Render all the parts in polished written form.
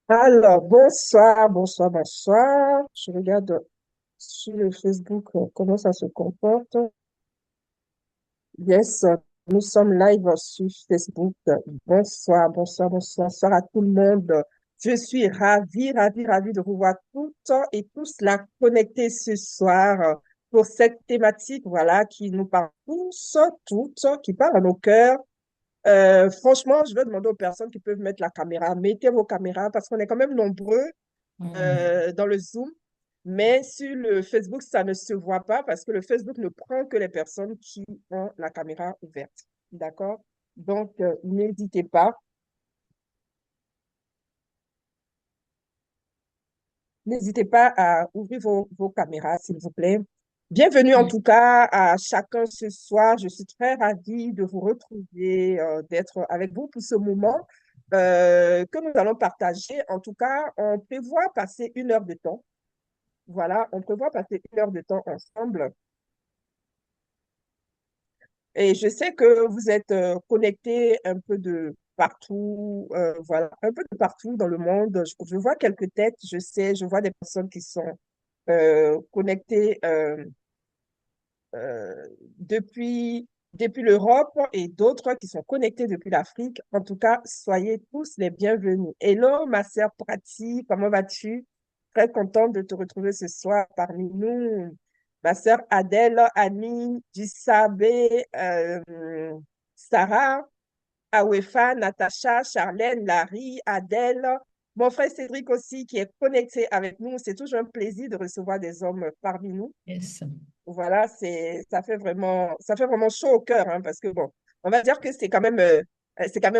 Alors, bonsoir, bonsoir, bonsoir. Je regarde sur le Facebook comment ça se comporte. Yes, nous sommes live sur Facebook. Bonsoir, bonsoir, bonsoir, bonsoir à tout le monde. Je suis ravie, ravie, ravie de vous voir toutes et tous là connectés ce soir pour cette thématique, voilà, qui nous parle tous, toutes, qui parle à nos cœurs. Franchement, je vais demander aux personnes qui peuvent mettre la caméra. Mettez vos caméras parce qu'on est quand même nombreux Hmm. dans le Zoom, mais sur le Facebook, ça ne se voit pas parce que le Facebook ne prend que les personnes qui ont la caméra ouverte. D'accord? Donc, n'hésitez pas à ouvrir vos caméras, s'il vous plaît. Bienvenue en tout cas à chacun ce soir. Je suis très ravie de vous retrouver, d'être avec vous pour ce moment que nous allons partager. En tout cas, on prévoit passer 1 heure de temps. Voilà, on prévoit passer 1 heure de temps ensemble. Et je sais que vous êtes connectés un peu de partout, voilà, un peu de partout dans le monde. Je vois quelques têtes, je sais, je vois des personnes qui sont connectées euh, depuis l'Europe et d'autres qui sont connectés depuis l'Afrique. En tout cas, soyez tous les bienvenus. Hello, ma sœur Prati, comment vas-tu? Très contente de te retrouver ce soir parmi nous. Ma sœur Adèle, Annie, Dissabé, Sarah, Awefa, Natacha, Charlène, Larry, Adèle, mon frère Cédric aussi qui est connecté avec nous. C'est toujours un plaisir de recevoir des hommes parmi nous. Yes. Voilà, ça fait vraiment chaud au cœur, hein, parce que bon, on va dire que c'est quand même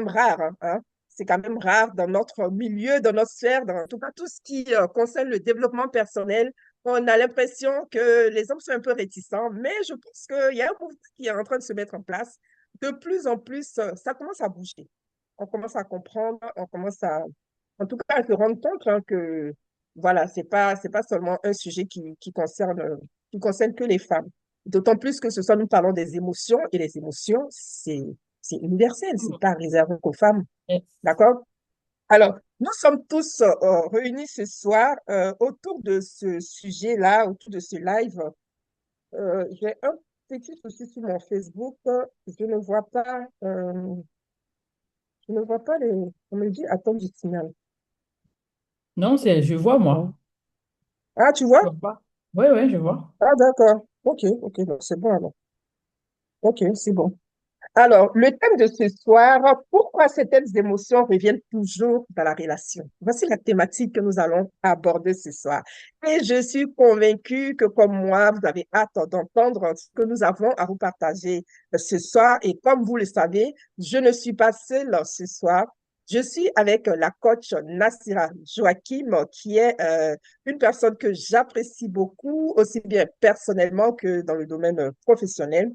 rare, hein. C'est quand même rare dans notre milieu, dans notre sphère, dans en tout cas tout ce qui concerne le développement personnel. On a l'impression que les hommes sont un peu réticents, mais je pense qu'il y a un mouvement qui est en train de se mettre en place. De plus en plus, ça commence à bouger. On commence à comprendre, en tout cas, à se rendre compte hein, que voilà, c'est pas seulement un sujet qui concerne que les femmes. D'autant plus que ce soit nous parlons des émotions et les émotions, c'est universel, c'est pas réservé qu'aux femmes. Yes. D'accord? Alors, nous sommes tous réunis ce soir autour de ce sujet-là, autour de ce live. J'ai un petit souci sur mon Facebook. Je ne vois pas on me dit, attends, du signal. Non, je vois moi. Ah, tu Je vois? vois pas. Oui, oui, je vois. Ah, d'accord. Ok, ok, donc c'est bon alors. Ok, c'est bon. Alors, le thème de ce soir, pourquoi certaines émotions reviennent toujours dans la relation? Voici la thématique que nous allons aborder ce soir. Et je suis convaincue que comme moi, vous avez hâte d'entendre ce que nous avons à vous partager ce soir. Et comme vous le savez, je ne suis pas seule ce soir. Je suis avec la coach Nassira Joachim, qui est une personne que j'apprécie beaucoup, aussi bien personnellement que dans le domaine professionnel.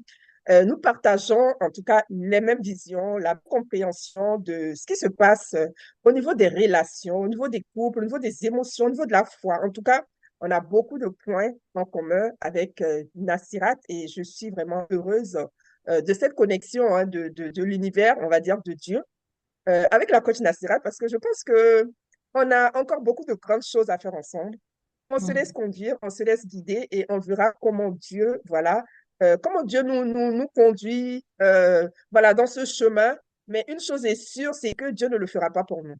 Nous partageons en tout cas les mêmes visions, la compréhension de ce qui se passe au niveau des relations, au niveau des couples, au niveau des émotions, au niveau de la foi. En tout cas, on a beaucoup de points en commun avec Nassirat et je suis vraiment heureuse de cette connexion hein, de l'univers, on va dire, de Dieu, avec la coach Nassirat parce que je pense que on a encore beaucoup de grandes choses à faire ensemble. On se laisse Hmm. conduire, on se laisse guider et on verra comment Dieu, voilà, comment Dieu nous conduit, voilà, dans ce chemin. Mais une chose est sûre, c'est que Dieu ne le fera pas pour nous.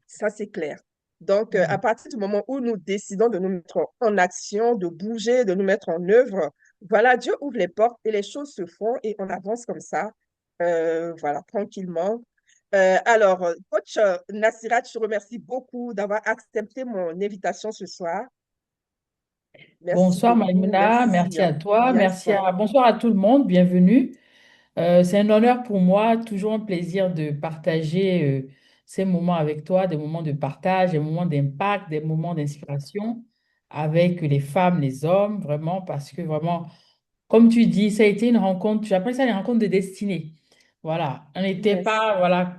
Ça, c'est clair. Donc, à Hmm. partir du moment où nous décidons de nous mettre en action, de bouger, de nous mettre en œuvre, voilà, Dieu ouvre les portes et les choses se font et on avance comme ça, voilà, tranquillement. Alors, coach Nassirat, je te remercie beaucoup d'avoir accepté mon invitation ce soir. Merci Bonsoir beaucoup, Maïmouna, merci. merci à toi, Yes. bonsoir à tout le monde, bienvenue. C'est un honneur pour moi, toujours un plaisir de partager ces moments avec toi, des moments de partage, des moments d'impact, des moments d'inspiration avec les femmes, les hommes, vraiment, parce que vraiment, comme tu dis, ça a été une rencontre, j'appelle ça une rencontre de destinée. Voilà, on n'était Yes. pas, voilà,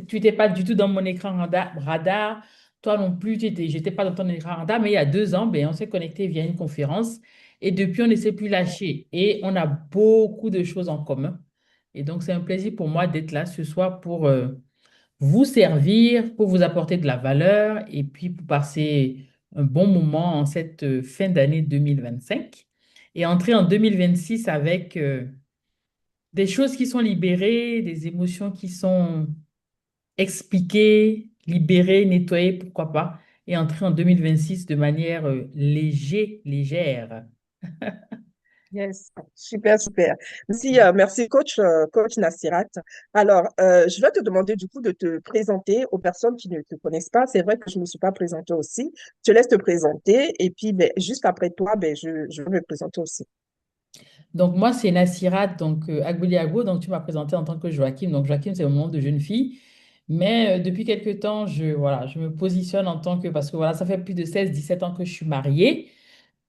tu n'étais pas du tout dans mon écran radar, toi non plus, j'étais pas dans ton écran radar, mais il y a 2 ans, ben, on s'est connecté via une conférence et depuis, on ne s'est plus lâché et on a beaucoup de choses en commun. Et donc, c'est un plaisir pour moi d'être là ce soir vous servir, pour vous apporter de la valeur et puis pour passer un bon moment en cette fin d'année 2025 et entrer en 2026 avec des choses qui sont libérées, des émotions qui sont expliquées, libérées, nettoyées, pourquoi pas, et entrer en 2026 de manière légère. Yes, super, super. Merci, merci coach Nassirat. Alors, je vais te demander du coup de te présenter aux personnes qui ne te connaissent pas. C'est vrai que je ne me suis pas présentée aussi. Je te laisse te présenter et puis ben, juste après toi, ben, je vais me présenter aussi. Donc moi, c'est Nassirat, donc Agbeliago, donc tu m'as présenté en tant que Joachim. Donc Joachim, c'est mon nom de jeune fille. Mais depuis quelques temps, voilà, je me positionne en tant que, parce que voilà, ça fait plus de 16, 17 ans que je suis mariée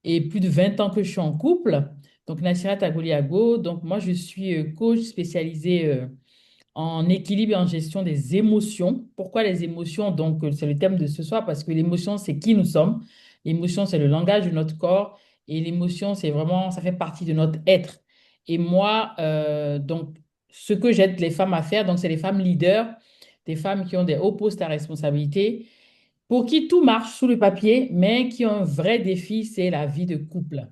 et plus de 20 ans que je suis en couple. Donc Nassirat Agbeliago, donc moi, je suis coach spécialisé en équilibre et en gestion des émotions. Pourquoi les émotions? Donc, c'est le thème de ce soir parce que l'émotion, c'est qui nous sommes. L'émotion, c'est le langage de notre corps. Et l'émotion, c'est vraiment, ça fait partie de notre être. Et moi, donc, ce que j'aide les femmes à faire, donc, c'est les femmes leaders, des femmes qui ont des hauts postes à responsabilité, pour qui tout marche sous le papier, mais qui ont un vrai défi, c'est la vie de couple.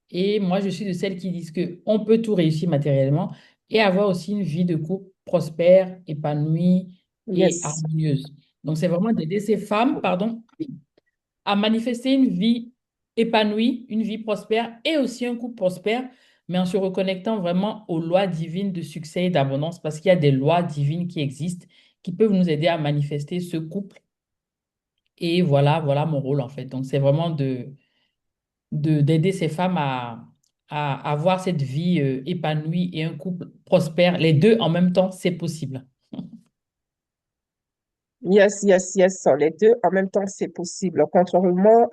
Et moi, je suis de celles qui disent que on peut tout réussir matériellement et avoir aussi une vie de couple prospère, épanouie et Yes. harmonieuse. Donc, c'est vraiment d'aider ces femmes, pardon, à manifester une vie épanouie, une vie prospère et aussi un couple prospère, mais en se reconnectant vraiment aux lois divines de succès et d'abondance, parce qu'il y a des lois divines qui existent, qui peuvent nous aider à manifester ce couple. Et voilà, voilà mon rôle en fait. Donc, c'est vraiment d'aider ces femmes à avoir cette vie épanouie et un couple prospère. Les deux en même temps, c'est possible. Yes, yes, yes. Les deux en même temps, c'est possible. Contrairement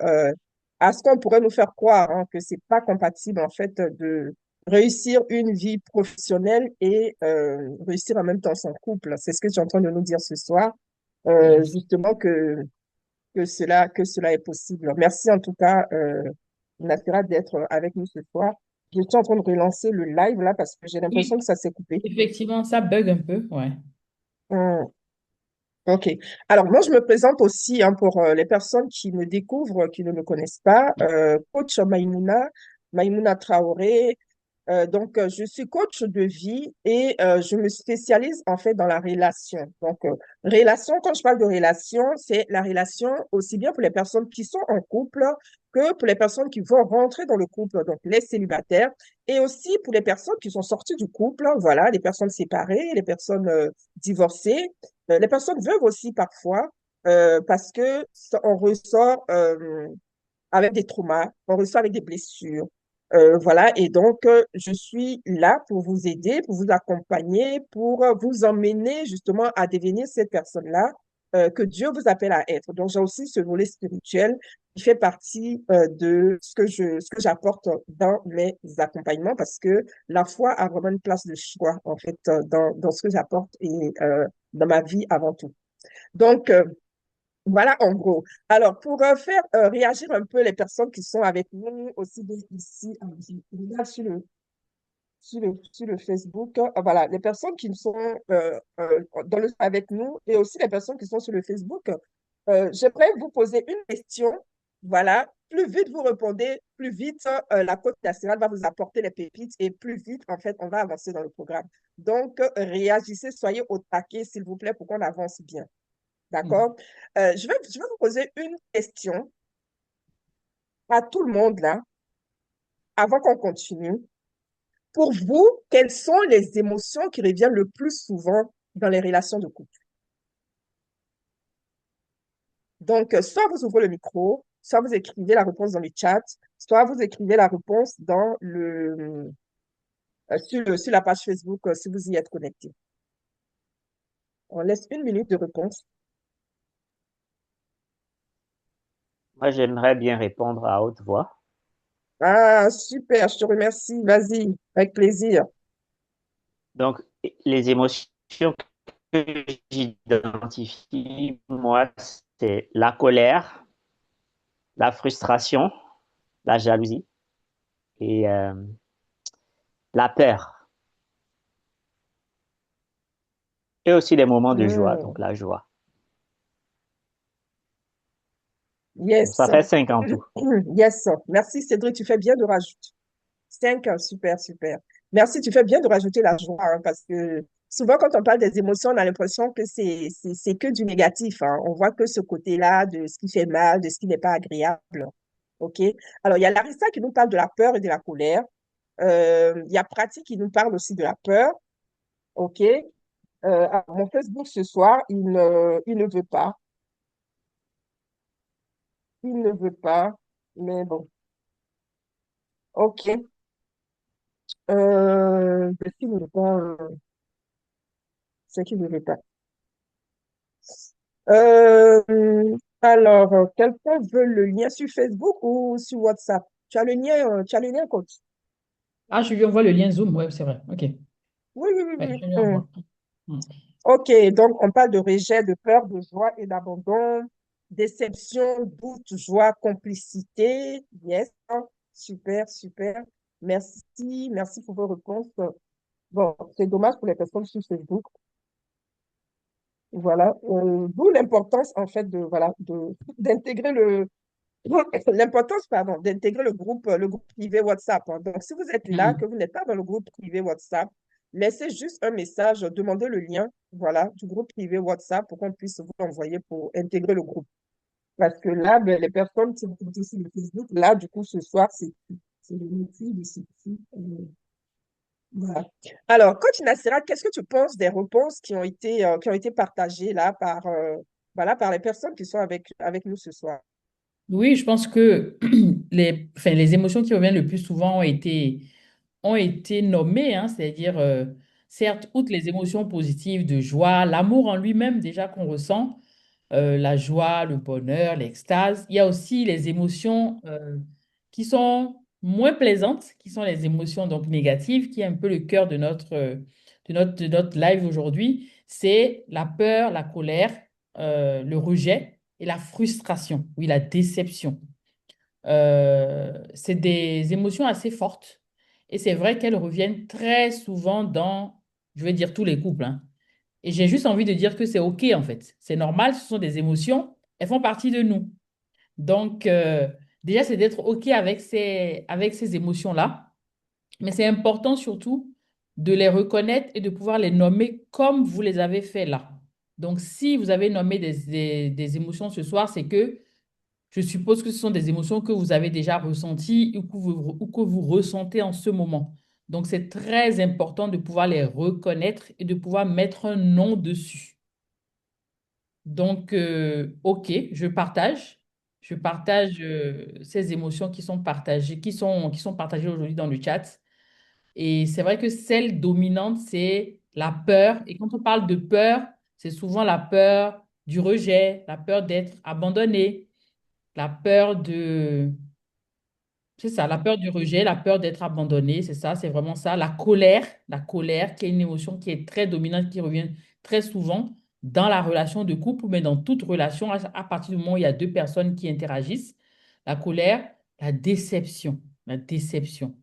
à ce qu'on pourrait nous faire croire, hein, que c'est pas compatible en fait de réussir une vie professionnelle et réussir en même temps son couple. C'est ce que tu es en train de nous dire ce soir, Yes. justement que cela est possible. Merci en tout cas, Nathira, d'être avec nous ce soir. Je suis en train de relancer le live là parce que j'ai l'impression Oui, que ça s'est coupé. effectivement, ça bug un peu, ouais. Hum. Ok. Alors, moi, je me présente aussi hein, pour les personnes qui me découvrent, qui ne me connaissent pas. Coach Maïmouna Traoré. Je suis coach de vie et je me spécialise en fait dans la relation. Relation, quand je parle de relation, c'est la relation aussi bien pour les personnes qui sont en couple que pour les personnes qui vont rentrer dans le couple, donc les célibataires, et aussi pour les personnes qui sont sorties du couple, voilà, les personnes séparées, les personnes divorcées. Les personnes veuves aussi parfois, parce que on ressort avec des traumas, on ressort avec des blessures. Voilà, et donc je suis là pour vous aider, pour vous accompagner, pour vous emmener justement à devenir cette personne-là que Dieu vous appelle à être. Donc j'ai aussi ce volet spirituel qui fait partie de ce que j'apporte dans mes accompagnements parce que la foi a vraiment une place de choix en fait dans ce que j'apporte et dans ma vie avant tout. Donc, voilà, en gros. Alors, pour faire réagir un peu les personnes qui sont avec nous aussi bien ici, je regarde sur le Facebook, voilà, les personnes qui sont avec nous et aussi les personnes qui sont sur le Facebook, j'aimerais vous poser une question. Voilà, plus vite vous répondez, plus vite la Côte nationale va vous apporter les pépites et plus vite, en fait, on va avancer dans le programme. Donc, réagissez, soyez au taquet, s'il vous plaît, pour qu'on avance bien. Mm. D'accord? Je vais vous poser une question à tout le monde là, avant qu'on continue. Pour vous, quelles sont les émotions qui reviennent le plus souvent dans les relations de couple? Donc, soit vous ouvrez le micro, soit vous écrivez la réponse dans le chat, soit vous écrivez la réponse sur la page Facebook si vous y êtes connecté. On laisse une minute de réponse. Moi, j'aimerais bien répondre à haute voix. Ah, super, je te remercie. Vas-y, avec plaisir. Donc, les émotions que j'identifie, moi, c'est la colère, la frustration, la jalousie et la peur. Et aussi des moments de joie, Hmm. donc la joie. Donc Yes. ça fait 5 en tout. Yes. Merci, Cédric. Tu fais bien de rajouter. 5, super, super. Merci, tu fais bien de rajouter la joie, hein, parce que souvent, quand on parle des émotions, on a l'impression que c'est que du négatif, hein. On voit que ce côté-là de ce qui fait mal, de ce qui n'est pas agréable. OK? Alors, il y a Larissa qui nous parle de la peur et de la colère. Il y a Prati qui nous parle aussi de la peur. OK? Mon Facebook ce soir, il ne veut pas. Il ne veut pas. Mais bon. OK. Qu'est-ce qu'il ne veut pas? C'est qu'il ne veut pas. Alors, quelqu'un veut le lien sur Facebook ou sur WhatsApp? Tu as le lien, coach? Ah, je lui envoie le lien Zoom. Ouais, c'est vrai. OK. Oui, oui, oui, Ouais, oui. je lui Hmm. envoie. Hmm. OK, donc on parle de rejet, de peur, de joie et d'abandon, déception, doute, joie, complicité. Yes, super, super. Merci, merci pour vos réponses. Bon, c'est dommage pour les personnes sur Facebook. Voilà. D'où l'importance, en fait, d'intégrer l'importance, pardon, d'intégrer le groupe privé WhatsApp, hein. Donc, si vous êtes là, Hmm. que vous n'êtes pas dans le groupe privé WhatsApp, laissez juste un message, demandez le lien, voilà, du groupe privé WhatsApp pour qu'on puisse vous l'envoyer pour intégrer le groupe. Parce que là, ben, les personnes qui sont sur le Facebook, là, du coup, ce soir, c'est le métier de ce type. Voilà. Alors, coach Nassira, qu'est-ce que tu penses des réponses qui ont été partagées là voilà, par les personnes qui sont avec nous ce soir? Oui, je pense que les émotions qui reviennent le plus souvent ont été nommées, hein, c'est-à-dire, certes, outre les émotions positives de joie, l'amour en lui-même déjà qu'on ressent, la joie, le bonheur, l'extase. Il y a aussi les émotions qui sont moins plaisantes, qui sont les émotions donc négatives, qui est un peu le cœur de notre live aujourd'hui. C'est la peur, la colère, le rejet et la frustration, oui, la déception. C'est des émotions assez fortes et c'est vrai qu'elles reviennent très souvent dans, je vais dire, tous les couples, hein. Et j'ai juste envie de dire que c'est OK en fait. C'est normal, ce sont des émotions, elles font partie de nous. Donc, déjà, c'est d'être OK avec ces émotions-là. Mais c'est important surtout de les reconnaître et de pouvoir les nommer comme vous les avez fait là. Donc, si vous avez nommé des émotions ce soir, c'est que je suppose que ce sont des émotions que vous avez déjà ressenties ou que vous ressentez en ce moment. Donc, c'est très important de pouvoir les reconnaître et de pouvoir mettre un nom dessus. Donc, OK, je partage. Je partage ces émotions qui sont partagées, qui sont partagées aujourd'hui dans le chat. Et c'est vrai que celle dominante, c'est la peur. Et quand on parle de peur, c'est souvent la peur du rejet, la peur d'être abandonné, la peur de c'est ça, la peur du rejet, la peur d'être abandonné, c'est ça, c'est vraiment ça. La colère qui est une émotion qui est très dominante, qui revient très souvent dans la relation de couple, mais dans toute relation, à partir du moment où il y a deux personnes qui interagissent. La colère, la déception, la déception.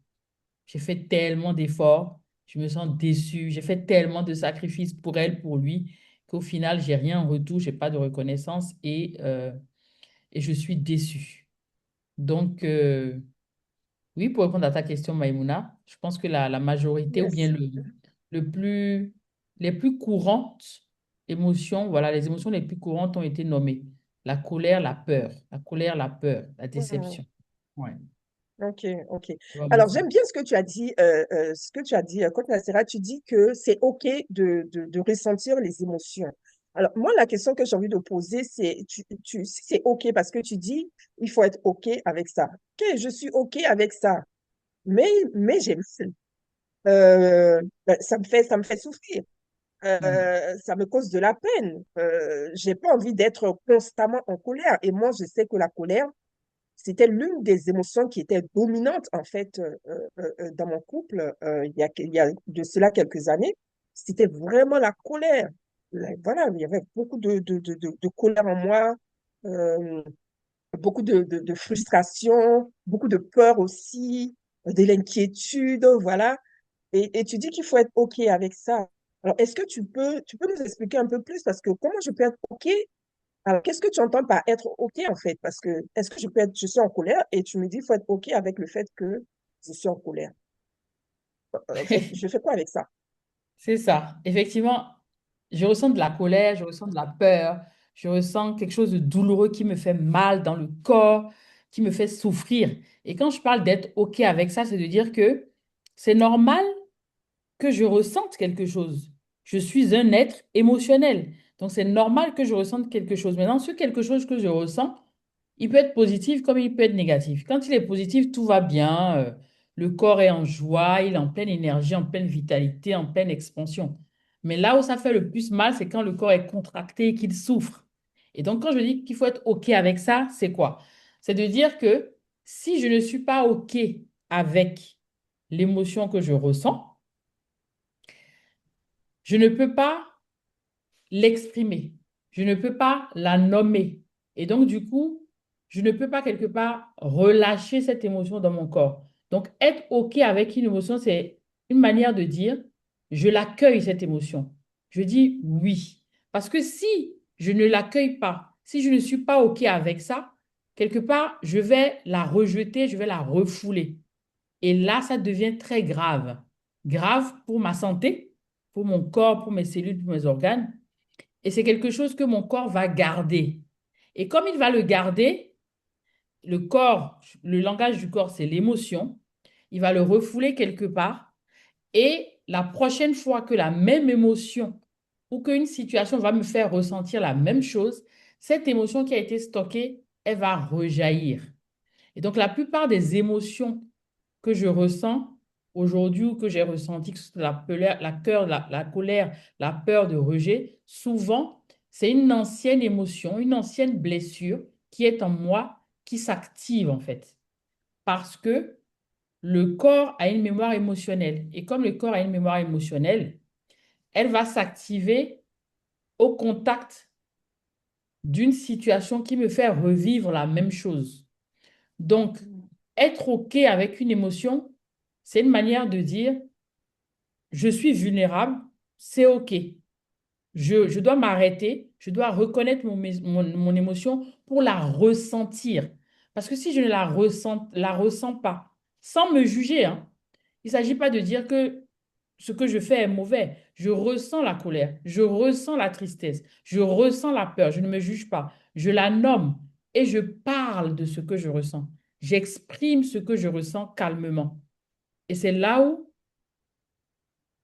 J'ai fait tellement d'efforts, je me sens déçue, j'ai fait tellement de sacrifices pour elle, pour lui, qu'au final, j'ai rien en retour, j'ai pas de reconnaissance et je suis déçue. Donc, oui, pour répondre à ta question, Maïmouna, je pense que la majorité ou bien Yes. le plus, les plus courantes émotions, voilà, les émotions les plus courantes ont été nommées. La colère, la peur. La colère, la peur, la Mhm. déception. Ouais, OK, OK. c'est vraiment Alors, ça. j'aime bien ce que tu as dit, Côte Nacera, tu dis que c'est OK de ressentir les émotions. Alors, moi, la question que j'ai envie de poser, c'est, si c'est OK parce que tu dis, il faut être OK avec ça. OK, je suis OK avec ça, mais j'ai mal. Ça me fait souffrir. Mm. Ça me cause de la peine. J'ai pas envie d'être constamment en colère. Et moi, je sais que la colère, c'était l'une des émotions qui était dominante, en fait, dans mon couple, il y a de cela quelques années. C'était vraiment la colère. Voilà, il y avait beaucoup de colère en moi, euh, beaucoup de frustration, beaucoup de peur aussi, de l'inquiétude, voilà. Et tu dis qu'il faut être OK avec ça. Alors, est-ce que tu peux nous expliquer un peu plus parce que comment je peux être OK? Alors, qu'est-ce que tu entends par être OK en fait? Parce que est-ce que je peux être, je suis en colère et tu me dis, il faut être OK avec le fait que je suis en colère. Je fais quoi avec ça? C'est ça. Effectivement, je ressens de la colère, je ressens de la peur, je ressens quelque chose de douloureux qui me fait mal dans le corps, qui me fait souffrir. Et quand je parle d'être OK avec ça, c'est de dire que c'est normal que je ressente quelque chose. Je suis un être émotionnel. Donc, c'est normal que je ressente quelque chose. Maintenant, ce quelque chose que je ressens, il peut être positif comme il peut être négatif. Quand il est positif, tout va bien. Le corps est en joie, il est en pleine énergie, en pleine vitalité, en pleine expansion. Mais là où ça fait le plus mal, c'est quand le corps est contracté et qu'il souffre. Et donc, quand je dis qu'il faut être OK avec ça, c'est quoi? C'est de dire que si je ne suis pas OK avec l'émotion que je ressens, je ne peux pas l'exprimer. Je ne peux pas la nommer. Et donc, du coup, je ne peux pas quelque part relâcher cette émotion dans mon corps. Donc, être OK avec une émotion, c'est une manière de dire, je l'accueille, cette émotion. Je dis oui. Parce que si je ne l'accueille pas, si je ne suis pas OK avec ça, quelque part, je vais la rejeter, je vais la refouler. Et là, ça devient très grave. Grave pour ma santé, pour mon corps, pour mes cellules, pour mes organes. Et c'est quelque chose que mon corps va garder. Et comme il va le garder, le corps, le langage du corps, c'est l'émotion. Il va le refouler quelque part. Et la prochaine fois que la même émotion ou qu'une situation va me faire ressentir la même chose, cette émotion qui a été stockée, elle va rejaillir. Et donc, la plupart des émotions que je ressens aujourd'hui ou que j'ai ressenti, que ce soit la colère, la peur de rejet, souvent, c'est une ancienne émotion, une ancienne blessure qui est en moi, qui s'active en fait. Parce que le corps a une mémoire émotionnelle. Et comme le corps a une mémoire émotionnelle, elle va s'activer au contact d'une situation qui me fait revivre la même chose. Donc, être OK avec une émotion, c'est une manière de dire, je suis vulnérable, c'est OK. Je dois m'arrêter, je dois reconnaître mon émotion pour la ressentir. Parce que si je ne la ressens pas, sans me juger, hein, il ne s'agit pas de dire que ce que je fais est mauvais. Je ressens la colère, je ressens la tristesse, je ressens la peur, je ne me juge pas. Je la nomme et je parle de ce que je ressens. J'exprime ce que je ressens calmement. Et c'est là où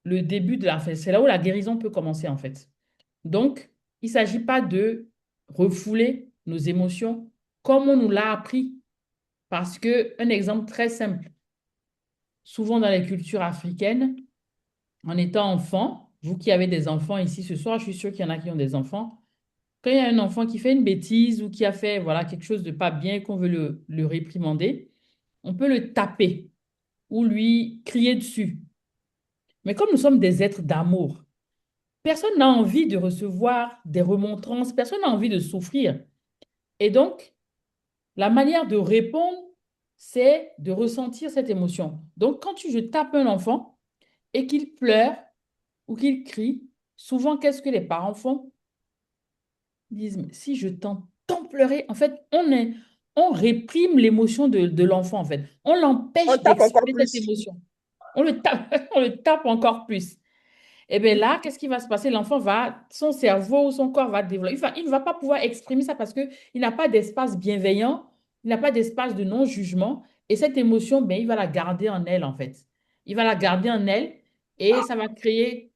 le début de la, c'est là où la guérison peut commencer en fait. Donc, il ne s'agit pas de refouler nos émotions comme on nous l'a appris. Parce que, un exemple très simple, souvent dans les cultures africaines, en étant enfant, vous qui avez des enfants ici ce soir, je suis sûre qu'il y en a qui ont des enfants. Quand il y a un enfant qui fait une bêtise ou qui a fait voilà, quelque chose de pas bien et qu'on veut le réprimander, on peut le taper ou lui crier dessus. Mais comme nous sommes des êtres d'amour, personne n'a envie de recevoir des remontrances, personne n'a envie de souffrir. Et donc, la manière de répondre, c'est de ressentir cette émotion. Donc, quand je tape un enfant et qu'il pleure ou qu'il crie, souvent, qu'est-ce que les parents font? Ils disent, mais si je t'entends pleurer, en fait, on réprime l'émotion de l'enfant, en fait. On On l'empêche tape encore d'exprimer cette plus. émotion. On le tape, on le tape encore plus. Et bien là, qu'est-ce qui va se passer? L'enfant va, son cerveau ou son corps va développer. Il ne va pas pouvoir exprimer ça parce qu'il n'a pas d'espace bienveillant, il n'a pas d'espace de non-jugement. Et cette émotion, ben, il va la garder en elle, en fait. Il va la garder en elle et ça va créer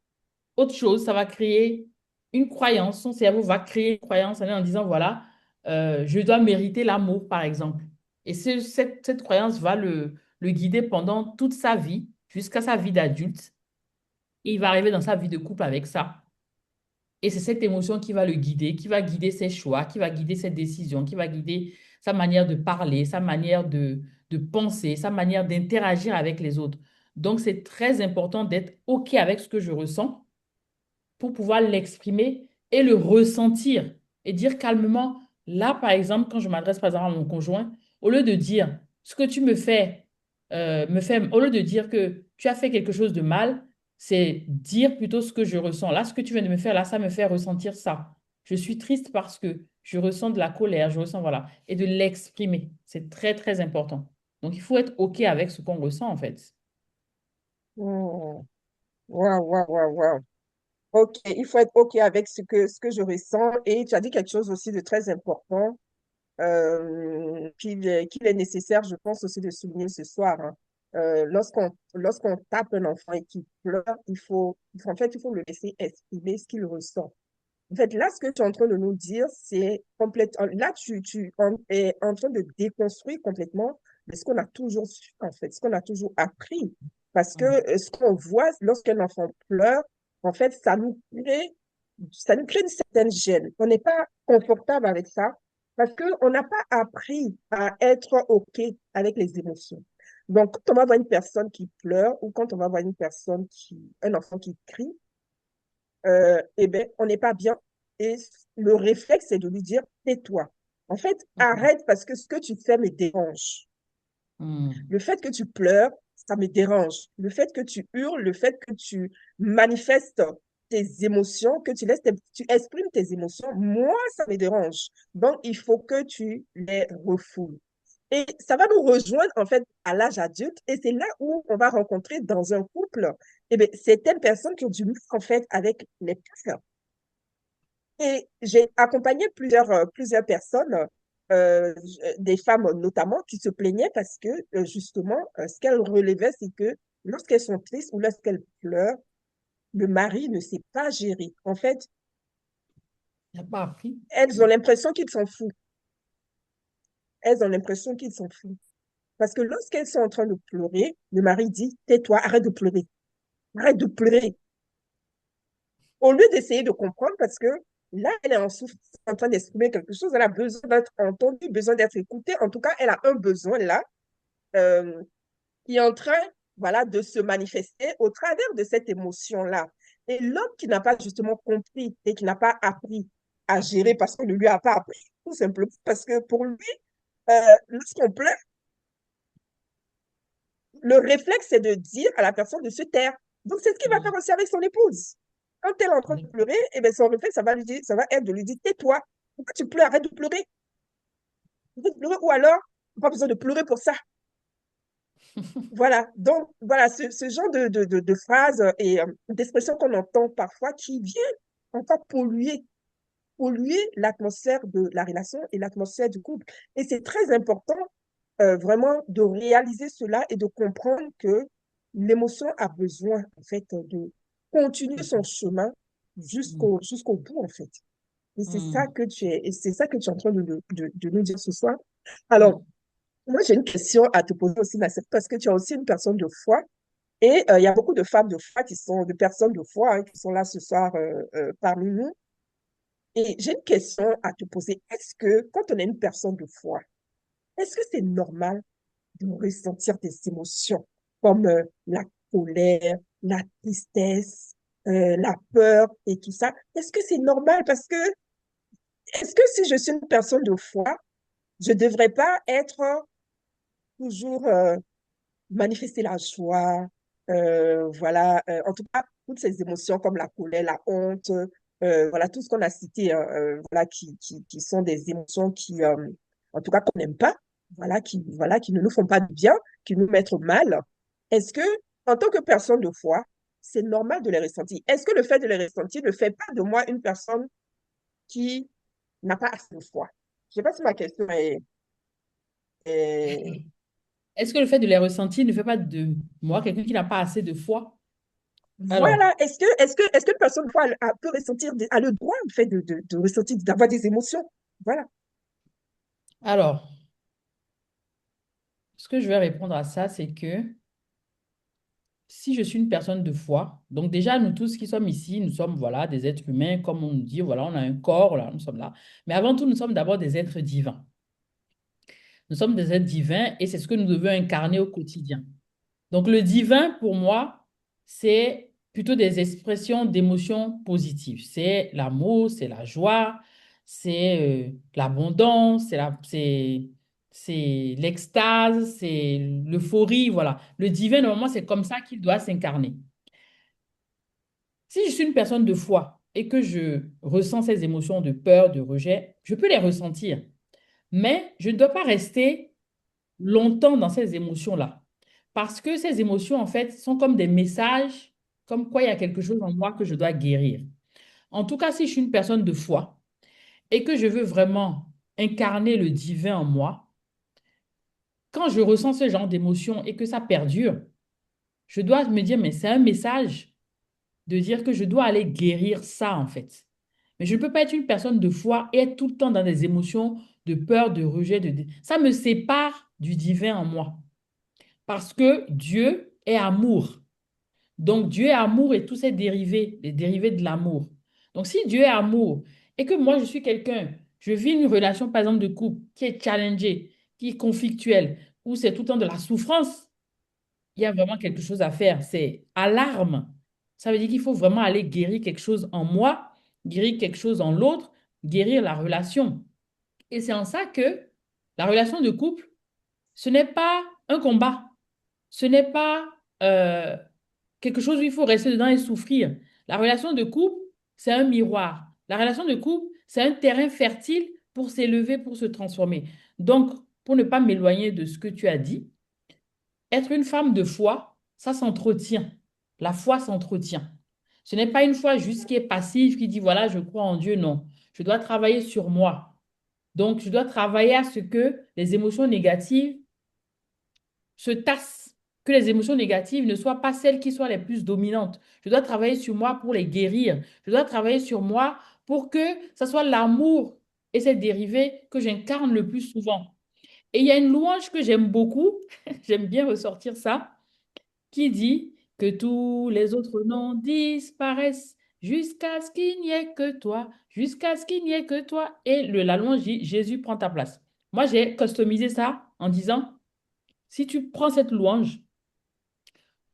autre chose. Ça va créer une croyance. Son cerveau va créer une croyance en elle en disant, voilà, je dois mériter l'amour, par exemple. Et cette croyance va le guider pendant toute sa vie, jusqu'à sa vie d'adulte. Et il va arriver dans sa vie de couple avec ça. Et c'est cette émotion qui va le guider, qui va guider ses choix, qui va guider ses décisions, qui va guider sa manière de parler, sa manière de penser, sa manière d'interagir avec les autres. Donc, c'est très important d'être OK avec ce que je ressens pour pouvoir l'exprimer et le ressentir et dire calmement, là, par exemple, quand je m'adresse par exemple à mon conjoint, au lieu de dire ce que tu me fais, au lieu de dire que tu as fait quelque chose de mal, c'est dire plutôt ce que je ressens. Là, ce que tu viens de me faire, là, ça me fait ressentir ça. Je suis triste parce que je ressens de la colère, je ressens, voilà. Et de l'exprimer. C'est très, très important. Donc, il faut être OK avec ce qu'on ressent, en fait. Hmm. Waouh, waouh, waouh, waouh. OK, il faut être OK avec ce que je ressens. Et tu as dit quelque chose aussi de très important, qu'il est nécessaire, je pense aussi de souligner ce soir, hein. Lorsqu'on tape un enfant et qu'il pleure, en fait, il faut le laisser exprimer ce qu'il ressent. En fait, là, ce que tu es en train de nous dire, c'est complètement. Là, tu es en train de déconstruire complètement ce qu'on a toujours su, en fait, ce qu'on a toujours appris. Parce que Mm. ce qu'on voit lorsqu'un enfant pleure, en fait, ça nous crée une certaine gêne. On n'est pas confortable avec ça parce qu'on n'a pas appris à être OK avec les émotions. Donc, quand on va voir une personne qui pleure ou quand on va voir un enfant qui crie, eh bien, on n'est pas bien. Et le réflexe, c'est de lui dire, tais-toi. En fait, Mm. arrête parce que ce que tu fais me dérange. Mm. Le fait que tu pleures, ça me dérange. Le fait que tu hurles, le fait que tu manifestes tes émotions, que tu exprimes tes émotions, moi, ça me dérange. Donc, il faut que tu les refoules. Et ça va nous rejoindre, en fait, à l'âge adulte. Et c'est là où on va rencontrer dans un couple, eh bien, certaines personnes qui ont du mal, en fait, avec les pleurs. Et j'ai accompagné plusieurs personnes, des femmes notamment, qui se plaignaient parce que, justement, ce qu'elles relevaient, c'est que lorsqu'elles sont tristes ou lorsqu'elles pleurent, le mari ne sait pas gérer. En fait, Il n'a pas appris. elles ont l'impression qu'il s'en fout. Elles ont l'impression qu'il s'en fout. Parce que lorsqu'elles sont en train de pleurer, le mari dit, tais-toi, arrête de pleurer. Arrête de pleurer. Au lieu d'essayer de comprendre, parce que là, elle est en souffrance, en train d'exprimer quelque chose, elle a besoin d'être entendue, besoin d'être écoutée. En tout cas, elle a un besoin là, euh, qui est en train, voilà, de se manifester au travers de cette émotion-là. Et l'homme qui n'a pas justement compris et qui n'a pas appris à gérer parce qu'on ne lui a pas appris, tout simplement, parce que pour lui, euh, lorsqu'on pleure, le réflexe, c'est de dire à la personne de se taire. Donc, c'est ce qu'il va faire Mm. aussi avec son épouse. Quand elle est en train de pleurer, eh bien, son réflexe, ça va être de lui dire, tais-toi. Pourquoi tu pleures? Arrête de pleurer. Arrête de pleurer. Ou alors, pas besoin de pleurer pour ça. Voilà. Donc, voilà, ce genre de phrases et d'expressions qu'on entend parfois qui viennent encore polluer l'atmosphère de la relation et l'atmosphère du couple. Et c'est très important vraiment de réaliser cela et de comprendre que l'émotion a besoin, en fait, de continuer son chemin Mm. jusqu'au bout, en fait. Mm. Et c'est ça que tu es en train de nous dire ce soir. Mm. Alors, moi, j'ai une question à te poser aussi, Nassef, parce que tu es aussi une personne de foi. Et il y a beaucoup de femmes de foi de personnes de foi, hein, qui sont là ce soir parmi nous. Et j'ai une question à te poser. Est-ce que, quand on est une personne de foi, est-ce que c'est normal de ressentir des émotions comme la colère, la tristesse, la peur et tout ça? Est-ce que c'est normal? Parce que, est-ce que si je suis une personne de foi, je ne devrais pas être toujours manifester la joie, voilà, en tout cas, toutes ces émotions comme la colère, la honte, voilà, tout ce qu'on a cité, hein, voilà, qui sont des émotions en tout cas, qu'on n'aime pas, voilà, qui ne nous font pas de bien, qui nous mettent mal. Est-ce que, en tant que personne de foi, c'est normal de les ressentir? Est-ce que le fait de les ressentir ne fait pas de moi une personne qui n'a pas assez de foi? Je ne sais pas si ma question est Est-ce que le fait de les ressentir ne fait pas de moi quelqu'un qui n'a pas assez de foi? Alors, Voilà, est-ce qu'une personne peut ressentir, a le droit, en fait, de ressentir, d'avoir des émotions? Voilà. alors, ce que je vais répondre à ça, c'est que si je suis une personne de foi, donc déjà, nous tous qui sommes ici, nous sommes, voilà, des êtres humains, comme on nous dit, voilà, on a un corps, là, nous sommes là. Mais avant tout, nous sommes d'abord des êtres divins. Nous sommes des êtres divins et c'est ce que nous devons incarner au quotidien. Donc, le divin, pour moi, c'est plutôt des expressions d'émotions positives. C'est l'amour, c'est la joie, c'est l'abondance, c'est l'extase, c'est l'euphorie, voilà. Le divin, normalement, c'est comme ça qu'il doit s'incarner. Si je suis une personne de foi et que je ressens ces émotions de peur, de rejet, je peux les ressentir, mais je ne dois pas rester longtemps dans ces émotions-là. Parce que ces émotions, en fait, sont comme des messages, comme quoi il y a quelque chose en moi que je dois guérir. En tout cas, si je suis une personne de foi et que je veux vraiment incarner le divin en moi, quand je ressens ce genre d'émotion et que ça perdure, je dois me dire, mais c'est un message de dire que je dois aller guérir ça, en fait. Mais je ne peux pas être une personne de foi et être tout le temps dans des émotions de peur, de rejet, ça me sépare du divin en moi. Parce que Dieu est amour. Donc Dieu est amour et tous ses dérivés, les dérivés de l'amour. Donc si Dieu est amour et que moi je suis quelqu'un, je vis une relation par exemple de couple qui est challengée, qui est conflictuelle, où c'est tout le temps de la souffrance, il y a vraiment quelque chose à faire. C'est alarme. Ça veut dire qu'il faut vraiment aller guérir quelque chose en moi, guérir quelque chose en l'autre, guérir la relation. Et c'est en ça que la relation de couple, ce n'est pas un combat. Ce n'est pas quelque chose où il faut rester dedans et souffrir. La relation de couple, c'est un miroir. La relation de couple, c'est un terrain fertile pour s'élever, pour se transformer. Donc, pour ne pas m'éloigner de ce que tu as dit, être une femme de foi, ça s'entretient. La foi s'entretient. Ce n'est pas une foi juste qui est passive, qui dit, voilà, je crois en Dieu. Non. Je dois travailler sur moi. Donc, je dois travailler à ce que les émotions négatives se tassent, que les émotions négatives ne soient pas celles qui soient les plus dominantes. Je dois travailler sur moi pour les guérir. Je dois travailler sur moi pour que ce soit l'amour et ses dérivés que j'incarne le plus souvent. Et il y a une louange que j'aime beaucoup, j'aime bien ressortir ça, qui dit que tous les autres noms disparaissent jusqu'à ce qu'il n'y ait que toi, jusqu'à ce qu'il n'y ait que toi. Et la louange dit, Jésus prend ta place. Moi, j'ai customisé ça en disant, si tu prends cette louange,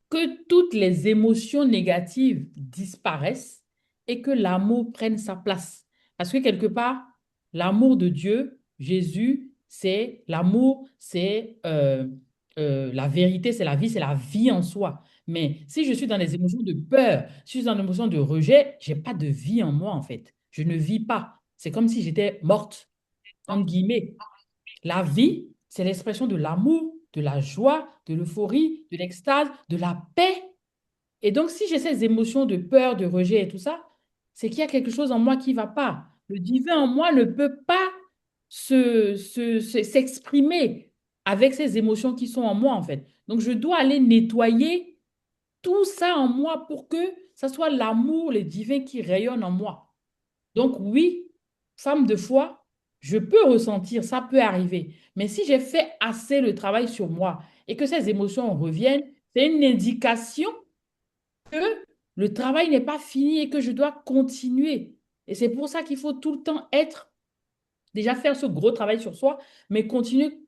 que toutes les émotions négatives disparaissent et que l'amour prenne sa place. Parce que quelque part, l'amour de Dieu, Jésus, c'est l'amour, c'est la vérité, c'est la vie, c'est la vie en soi. Mais si je suis dans des émotions de peur, si je suis dans des émotions de rejet, j'ai pas de vie en moi en fait. Je ne vis pas. C'est comme si j'étais morte, entre guillemets. La vie, c'est l'expression de l'amour, de la joie, de l'euphorie, de l'extase, de la paix. Et donc, si j'ai ces émotions de peur, de rejet et tout ça, c'est qu'il y a quelque chose en moi qui ne va pas. Le divin en moi ne peut pas s'exprimer avec ces émotions qui sont en moi, en fait. Donc, je dois aller nettoyer tout ça en moi pour que ça soit l'amour, le divin qui rayonne en moi. Donc oui, femme de foi, je peux ressentir, ça peut arriver. Mais si j'ai fait assez le travail sur moi et que ces émotions reviennent, c'est une indication que le travail n'est pas fini et que je dois continuer. Et c'est pour ça qu'il faut tout le temps être, déjà faire ce gros travail sur soi, mais continuer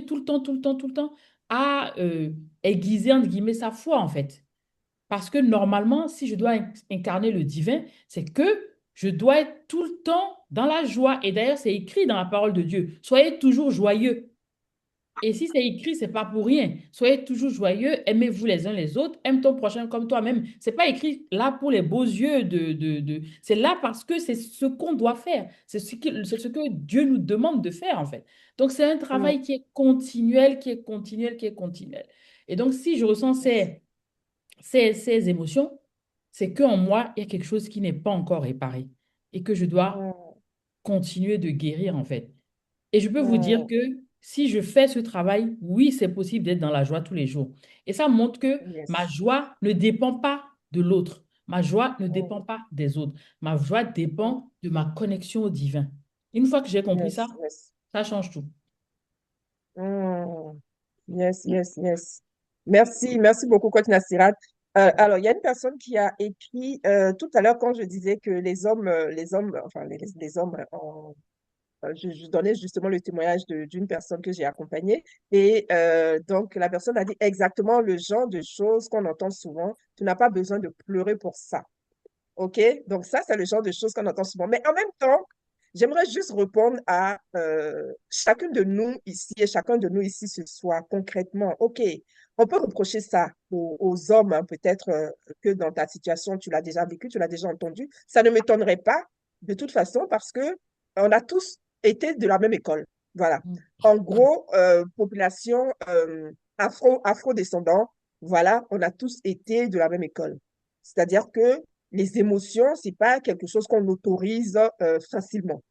tout le temps, tout le temps, tout le temps à aiguiser, entre guillemets, sa foi, en fait. Parce que normalement, si je dois incarner le divin, c'est que je dois être tout le temps dans la joie. Et d'ailleurs, c'est écrit dans la parole de Dieu. Soyez toujours joyeux. Et si c'est écrit, c'est pas pour rien. Soyez toujours joyeux, aimez-vous les uns les autres, aime ton prochain comme toi-même. C'est pas écrit là pour les beaux yeux C'est là parce que c'est ce qu'on doit faire. C'est ce que Dieu nous demande de faire, en fait. Donc, c'est un Mm. travail qui est continuel, qui est continuel, qui est continuel. Et donc, si je ressens Yes. ces émotions, c'est qu'en moi, il y a quelque chose qui n'est pas encore réparé et que je dois Mm. continuer de guérir, en fait. Et je peux vous dire Mm. que si je fais ce travail, oui, c'est possible d'être dans la joie tous les jours. Et ça montre que ma Yes. joie ne dépend pas de l'autre. Ma joie ne Mm. dépend pas des autres. Ma joie Mm. dépend de ma connexion au divin. Une fois que j'ai compris ça, Yes. Yes. ça change tout. Mm. Yes, yes, yes. Merci, merci beaucoup, Coach Nassirat. Alors, il y a une personne qui a écrit tout à l'heure quand je disais que les hommes, enfin les hommes, je donnais justement le témoignage d'une personne que j'ai accompagnée. Et donc, la personne a dit exactement le genre de choses qu'on entend souvent. Tu n'as pas besoin de pleurer pour ça. OK? Donc, ça, c'est le genre de choses qu'on entend souvent. Mais en même temps, j'aimerais juste répondre à chacune de nous ici et chacun de nous ici ce soir, concrètement. OK, On peut reprocher ça aux hommes, hein, peut-être que dans ta situation, tu l'as déjà vécu, tu l'as déjà entendu. Ça ne m'étonnerait pas de toute façon parce que on a tous été de la même école. Voilà. Mm. En gros, population afro-descendant, voilà, on a tous été de la même école. C'est-à-dire que les émotions, c'est pas quelque chose qu'on autorise facilement.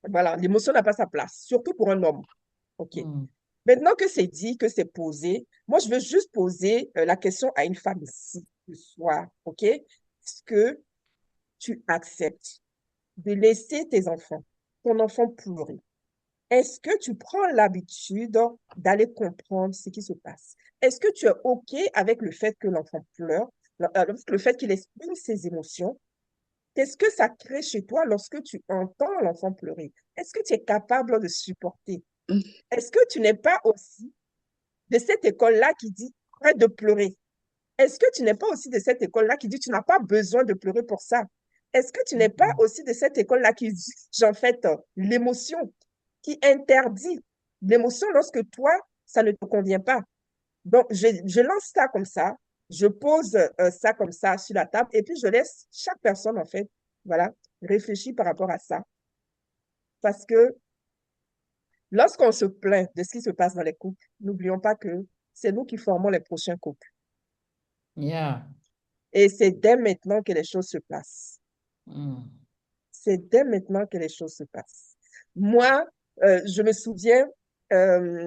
Voilà, l'émotion n'a pas sa place, surtout pour un homme. OK. Mm. Maintenant que c'est dit, que c'est posé, moi, je veux juste poser la question à une femme ici ce soir, OK? Est-ce que tu acceptes de laisser tes enfants, ton enfant pleurer? Est-ce que tu prends l'habitude d'aller comprendre ce qui se passe? Est-ce que tu es OK avec le fait que l'enfant pleure, le fait qu'il exprime ses émotions? Qu'est-ce que ça crée chez toi lorsque tu entends l'enfant pleurer? Est-ce que tu es capable de supporter? Est-ce que tu n'es pas aussi de cette école-là qui dit arrête de pleurer? Est-ce que tu n'es pas aussi de cette école-là qui dit tu n'as pas besoin de pleurer pour ça? Est-ce que tu n'es pas Mm. aussi de cette école-là qui juge en fait l'émotion, qui interdit l'émotion lorsque toi, ça ne te convient pas? Donc, je lance ça comme ça, je pose ça comme ça sur la table et puis je laisse chaque personne en fait, voilà, réfléchir par rapport à ça. Parce que lorsqu'on se plaint de ce qui se passe dans les couples, n'oublions pas que c'est nous qui formons les prochains couples. Yeah. Et c'est dès maintenant que les choses se passent. Mm. C'est dès maintenant que les choses se passent. Moi, je me souviens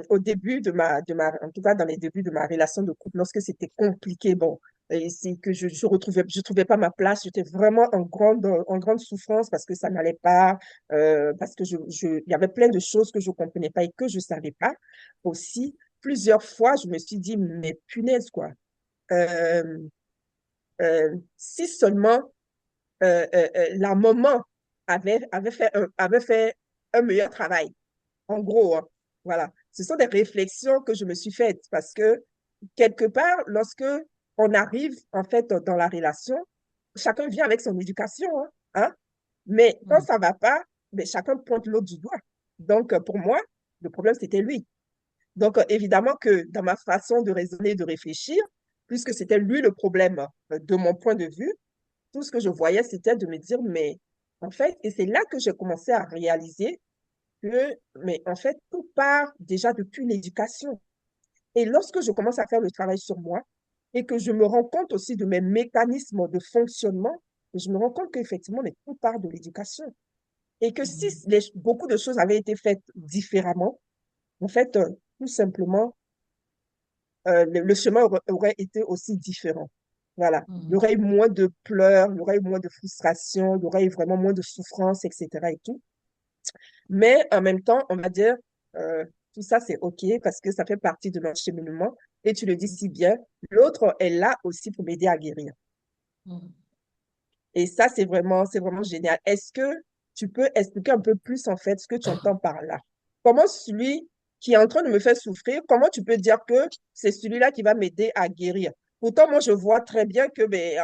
au début en tout cas dans les débuts de ma relation de couple, lorsque c'était compliqué, bon, et c'est que je trouvais pas ma place, j'étais vraiment en grande souffrance parce que ça n'allait pas, parce que il y avait plein de choses que je comprenais pas et que je savais pas. Aussi, plusieurs fois, je me suis dit, mais punaise, quoi. Euh, Si seulement la maman avait fait un meilleur travail. En gros, hein, voilà. Ce sont des réflexions que je me suis faites parce que quelque part, lorsque on arrive en fait dans la relation, chacun vient avec son éducation, hein, hein. Mais quand Mm. ça va pas, mais chacun pointe l'autre du doigt. Donc, pour moi, le problème, c'était lui. Donc, évidemment que dans ma façon de raisonner, de réfléchir, puisque c'était lui le problème de mon point de vue, tout ce que je voyais, c'était de me dire, mais en fait, et c'est là que j'ai commencé à réaliser que, mais en fait, tout part déjà depuis l'éducation. Et lorsque je commence à faire le travail sur moi et que je me rends compte aussi de mes mécanismes de fonctionnement, je me rends compte qu'effectivement, mais tout part de l'éducation. Et que si Mm. beaucoup de choses avaient été faites différemment, en fait, tout simplement, le chemin aurait été aussi différent. Voilà. Il y Mm. aurait eu moins de pleurs, il y aurait eu moins de frustration, il y aurait eu vraiment moins de souffrance, etc. et tout. Mais en même temps, on va dire, euh, tout ça, c'est OK parce que ça fait partie de notre cheminement. Et tu le dis si bien, l'autre est là aussi pour m'aider à guérir. Mm. Et ça, c'est vraiment génial. Est-ce que tu peux expliquer un peu plus, en fait, ce que tu entends par là? Comment celui qui est en train de me faire souffrir, comment tu peux dire que c'est celui-là qui va m'aider à guérir? Pourtant, moi, je vois très bien que, ben,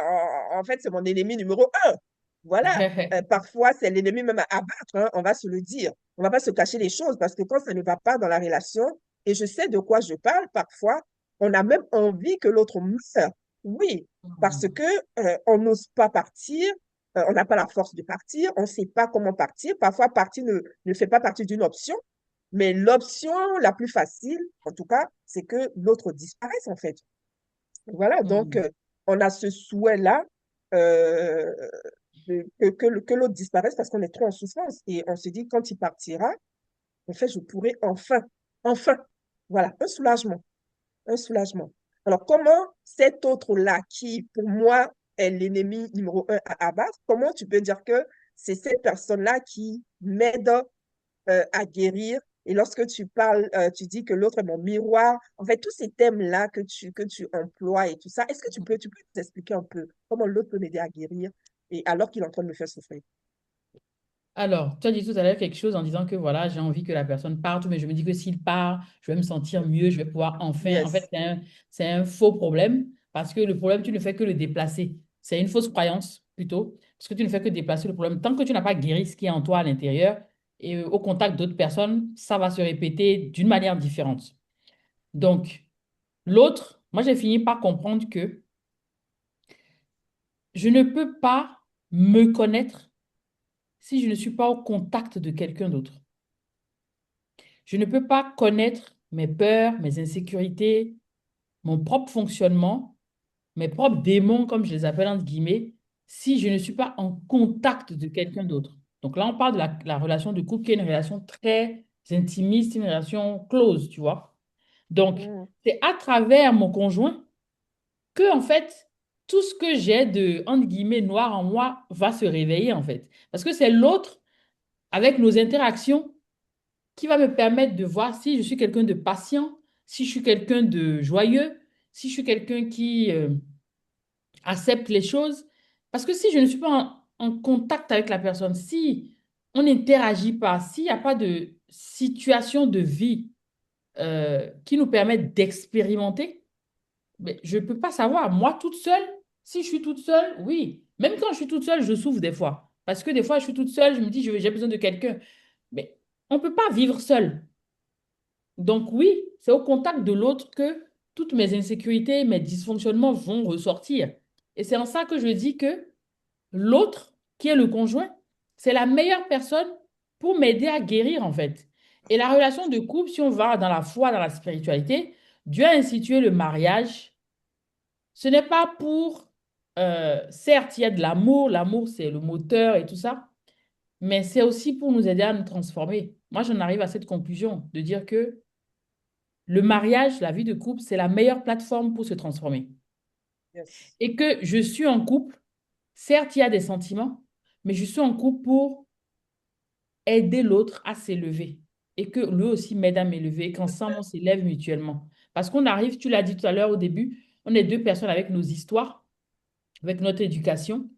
en fait, c'est mon ennemi numéro un. Voilà. Parfois, c'est l'ennemi même à abattre, hein, on va se le dire. On va pas se cacher les choses parce que quand ça ne va pas dans la relation, et je sais de quoi je parle, parfois, on a même envie que l'autre meure. Oui, parce Mm. que on n'ose pas partir, on n'a pas la force de partir, on ne sait pas comment partir. Parfois, partir ne fait pas partie d'une option, mais l'option la plus facile, en tout cas, c'est que l'autre disparaisse, en fait. Voilà, donc Mm. on a ce souhait-là euh, que l'autre disparaisse parce qu'on est trop en souffrance. Et on se dit, quand il partira, en fait, je pourrai enfin, voilà, un soulagement, un soulagement. Alors, comment cet autre-là, qui pour moi est l'ennemi numéro un à abattre, comment tu peux dire que c'est cette personne-là qui m'aide à guérir? Et lorsque tu parles, tu dis que l'autre est mon miroir. En fait, tous ces thèmes-là que tu emploies et tout ça, est-ce que tu peux nous expliquer un peu comment l'autre peut m'aider à guérir et alors qu'il est en train de me faire souffrir? Alors, tu as dit tout à l'heure quelque chose en disant que voilà, j'ai envie que la personne parte, mais je me dis que s'il part, je vais me sentir mieux, je vais pouvoir enfin. En fait, Yes. c'est un faux problème parce que le problème, tu ne fais que le déplacer. C'est une fausse croyance plutôt, parce que tu ne fais que déplacer le problème. Tant que tu n'as pas guéri ce qui est en toi à l'intérieur et au contact d'autres personnes, ça va se répéter d'une manière différente. Donc, l'autre Moi, j'ai fini par comprendre que je ne peux pas me connaître si je ne suis pas au contact de quelqu'un d'autre. Je ne peux pas connaître mes peurs, mes insécurités, mon propre fonctionnement, mes propres démons, comme je les appelle entre guillemets, si je ne suis pas en contact de quelqu'un d'autre. Donc là, on parle de la relation de couple qui est une relation très intimiste, une relation close, tu vois. Donc, Mm. c'est à travers mon conjoint que, en fait, tout ce que j'ai de, entre guillemets, noir en moi va se réveiller, en fait. Parce que c'est l'autre, avec nos interactions, qui va me permettre de voir si je suis quelqu'un de patient, si je suis quelqu'un de joyeux, si je suis quelqu'un qui accepte les choses. Parce que si je ne suis pas en contact avec la personne, si on n'interagit pas, s'il n'y a pas de situation de vie qui nous permettent d'expérimenter, mais je ne peux pas savoir. Moi, toute seule, si je suis toute seule, oui. Même quand je suis toute seule, je souffre des fois. Parce que des fois, je suis toute seule, je me dis, j'ai besoin de quelqu'un. Mais on ne peut pas vivre seul. Donc oui, c'est au contact de l'autre que toutes mes insécurités, mes dysfonctionnements vont ressortir. Et c'est en ça que je dis que l'autre, qui est le conjoint, c'est la meilleure personne pour m'aider à guérir, en fait. Et la relation de couple, si on va dans la foi, dans la spiritualité, Dieu a institué le mariage. Ce n'est pas pour, certes, il y a de l'amour, l'amour c'est le moteur et tout ça, mais c'est aussi pour nous aider à nous transformer. Moi, j'en arrive à cette conclusion de dire que le mariage, la vie de couple, c'est la meilleure plateforme pour se transformer. Yes. Et que je suis en couple, certes, il y a des sentiments, mais je suis en couple pour aider l'autre à s'élever et que lui aussi m'aide à m'élever et qu'ensemble, on s'élève mutuellement. Parce qu'on arrive, tu l'as dit tout à l'heure au début, on est deux personnes avec nos histoires, avec notre éducation.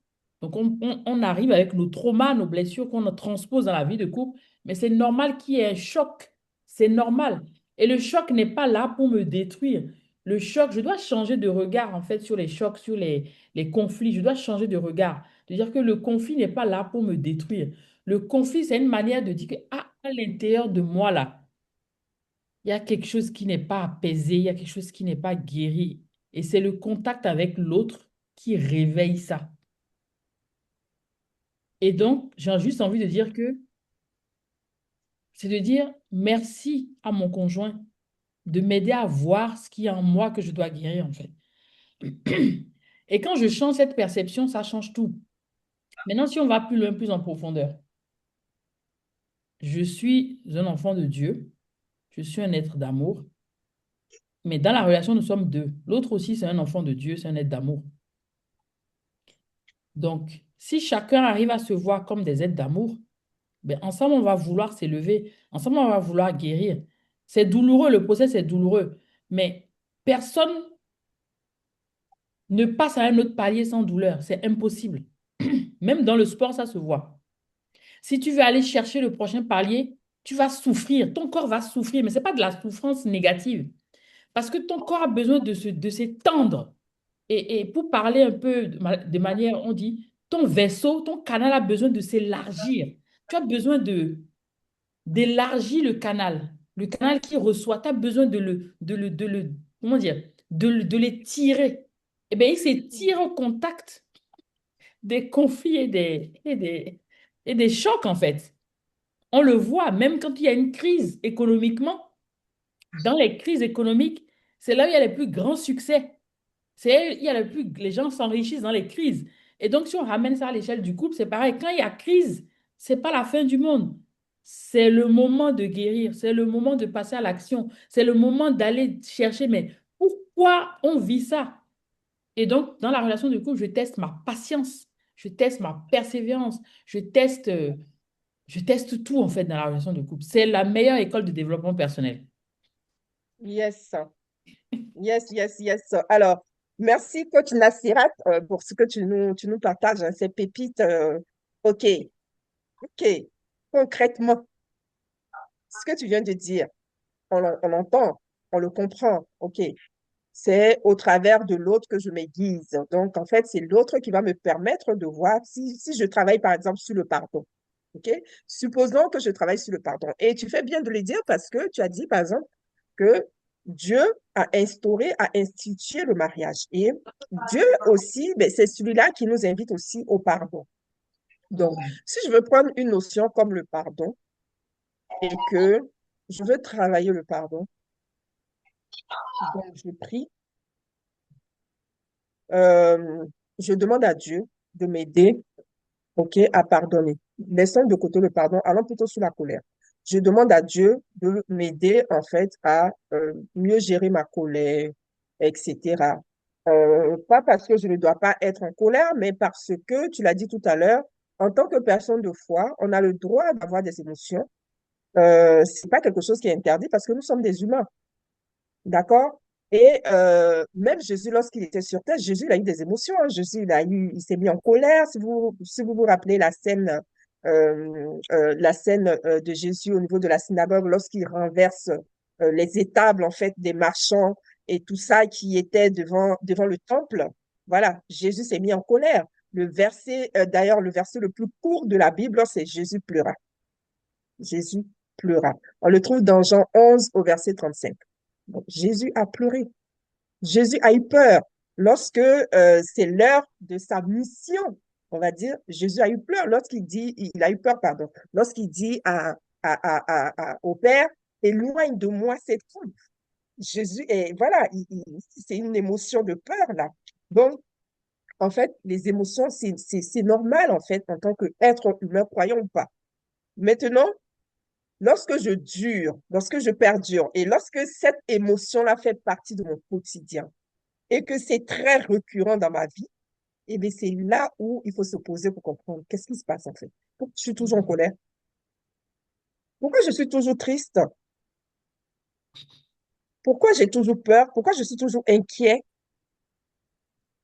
Donc, on arrive avec nos traumas, nos blessures qu'on transpose dans la vie de couple, mais c'est normal qu'il y ait un choc. C'est normal. Et le choc n'est pas là pour me détruire. Le choc, je dois changer de regard en fait sur les chocs, sur les conflits. Je dois changer de regard. De dire que le conflit n'est pas là pour me détruire. Le conflit, c'est une manière de dire que à l'intérieur de moi, là, il y a quelque chose qui n'est pas apaisé, il y a quelque chose qui n'est pas guéri. Et c'est le contact avec l'autre qui réveille ça. Et donc, j'ai juste envie de dire que c'est de dire merci à mon conjoint de m'aider à voir ce qu'il y a en moi que je dois guérir, en fait. Et quand je change cette perception, ça change tout. Maintenant, si on va plus loin, plus en profondeur, je suis un enfant de Dieu, je suis un être d'amour, mais dans la relation, nous sommes deux. L'autre aussi, c'est un enfant de Dieu, c'est un être d'amour. Donc, si chacun arrive à se voir comme des êtres d'amour, ben, ensemble, on va vouloir s'élever. Ensemble, on va vouloir guérir. C'est douloureux, le process est douloureux. Mais personne ne passe à un autre palier sans douleur. C'est impossible. Même dans le sport, ça se voit. Si tu veux aller chercher le prochain palier, tu vas souffrir. Ton corps va souffrir, mais ce n'est pas de la souffrance négative. Parce que ton corps a besoin de s'étendre. Et pour parler un peu de manière, on dit, ton vaisseau, ton canal a besoin de s'élargir. Tu as besoin d'élargir le canal. Le canal qui reçoit, tu as besoin comment dire, de les tirer. Eh bien, il s'étire au contact des conflits et des chocs, en fait. On le voit, même quand il y a une crise économiquement, dans les crises économiques, c'est là où il y a les plus grands succès. Il y a les gens s'enrichissent dans les crises. Et donc, si on ramène ça à l'échelle du couple, c'est pareil. Quand il y a crise, c'est pas la fin du monde. C'est le moment de guérir, c'est le moment de passer à l'action, c'est le moment d'aller chercher, mais pourquoi on vit ça? Et donc, dans la relation de couple, je teste ma patience, je teste ma persévérance, je teste tout en fait dans la relation de couple. C'est la meilleure école de développement personnel. Yes. Yes, yes, yes. Alors, merci, coach Nassirat, pour ce que tu nous partages, hein, ces pépites. OK, OK. Concrètement, ce que tu viens de dire, on l'entend, on le comprend. OK. C'est au travers de l'autre que je m'aiguise. Donc, en fait, c'est l'autre qui va me permettre de voir si je travaille, par exemple, sur le pardon. OK? Supposons que je travaille sur le pardon. Et tu fais bien de le dire parce que tu as dit, par exemple, que Dieu a instauré, a institué le mariage. Et Dieu aussi, ben, c'est celui-là qui nous invite aussi au pardon. Donc, si je veux prendre une notion comme le pardon et que je veux travailler le pardon, donc je prie, euh, je demande à Dieu de m'aider, ok, à pardonner. Laissons de côté le pardon, allons plutôt sur la colère. Je demande à Dieu de m'aider en fait à mieux gérer ma colère, etc. Pas parce que je ne dois pas être en colère, mais parce que, tu l'as dit tout à l'heure, en tant que personne de foi, on a le droit d'avoir des émotions. C'est pas quelque chose qui est interdit parce que nous sommes des humains. D'accord? Et même Jésus, lorsqu'il était sur terre, Jésus, il a eu des émotions, hein. Jésus, il s'est mis en colère. Si vous vous rappelez la scène de Jésus au niveau de la synagogue, lorsqu'il renverse les étables, en fait, des marchands et tout ça qui était devant le temple. Voilà, Jésus s'est mis en colère. D'ailleurs, le verset le plus court de la Bible, c'est Jésus pleura. Jésus pleura. On le trouve dans Jean 11 au verset 35. Donc, Jésus a pleuré. Jésus a eu peur. Lorsque c'est l'heure de sa mission, on va dire, Jésus a eu peur lorsqu'il dit, il a eu peur, pardon, lorsqu'il dit au Père, éloigne de moi cette coupe. Jésus est, voilà, c'est une émotion de peur là. Donc, en fait, les émotions, c'est normal en fait en tant qu'être humain, croyant ou pas. Maintenant, lorsque je dure, lorsque je perdure et lorsque cette émotion-là fait partie de mon quotidien et que c'est très récurrent dans ma vie, et bien c'est là où il faut se poser pour comprendre qu'est-ce qui se passe en fait. Pourquoi je suis toujours en colère? Pourquoi je suis toujours triste? Pourquoi j'ai toujours peur? Pourquoi je suis toujours inquiet?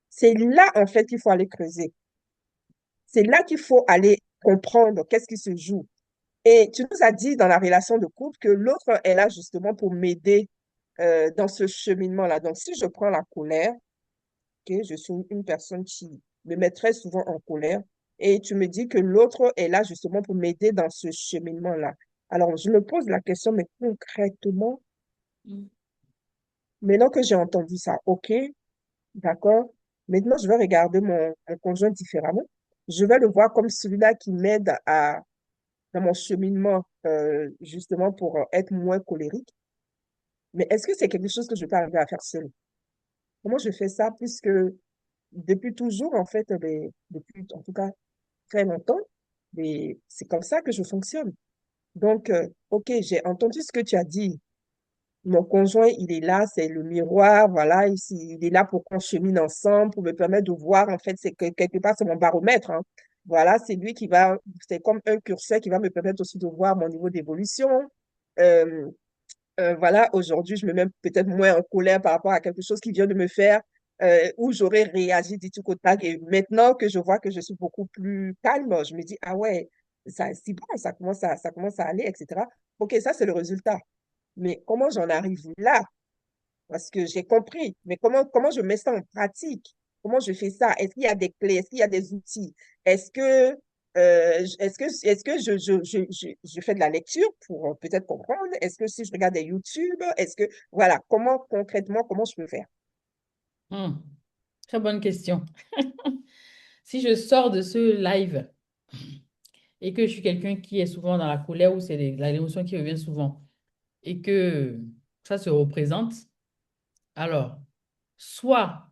C'est là en fait qu'il faut aller creuser. C'est là qu'il faut aller comprendre qu'est-ce qui se joue. Et tu nous as dit dans la relation de couple que l'autre est là justement pour m'aider dans ce cheminement-là. Donc, si je prends la colère, ok, je suis une personne qui me met très souvent en colère, et tu me dis que l'autre est là justement pour m'aider dans ce cheminement-là. Alors, je me pose la question, mais concrètement, Mm. maintenant que j'ai entendu ça, ok, d'accord, maintenant je vais regarder mon conjoint différemment. Je vais le voir comme celui-là qui m'aide dans mon cheminement, justement pour être moins colérique. Mais est-ce que c'est quelque chose que je peux arriver à faire seul? Comment je fais ça? Puisque depuis toujours, en fait, depuis en tout cas très longtemps, mais c'est comme ça que je fonctionne. Donc, ok, j'ai entendu ce que tu as dit. Mon conjoint, il est là, c'est le miroir, voilà, il est là pour qu'on chemine ensemble, pour me permettre de voir, en fait, c'est que quelque part, c'est mon baromètre, hein. Voilà, c'est lui qui va, c'est comme un curseur qui va me permettre aussi de voir mon niveau d'évolution. Euh, voilà, aujourd'hui, je me mets peut-être moins en colère par rapport à quelque chose qui vient de me faire, où j'aurais réagi du tout au tac. Et maintenant que je vois que je suis beaucoup plus calme, je me dis, ah ouais, ça, c'est bon, ça commence à aller, etc. Ok, ça, c'est le résultat. Mais comment j'en arrive là? Parce que j'ai compris. Mais comment je mets ça en pratique? Comment je fais ça? Est-ce qu'il y a des clés? Est-ce qu'il y a des outils? Est-ce que, est-ce que je fais de la lecture pour peut-être comprendre? Est-ce que si je regarde des YouTube, est-ce que, voilà, comment concrètement, comment je peux faire? Hmm. Très bonne question. Si je sors de ce live et que je suis quelqu'un qui est souvent dans la colère ou c'est l'émotion qui revient souvent et que ça se représente, alors, soit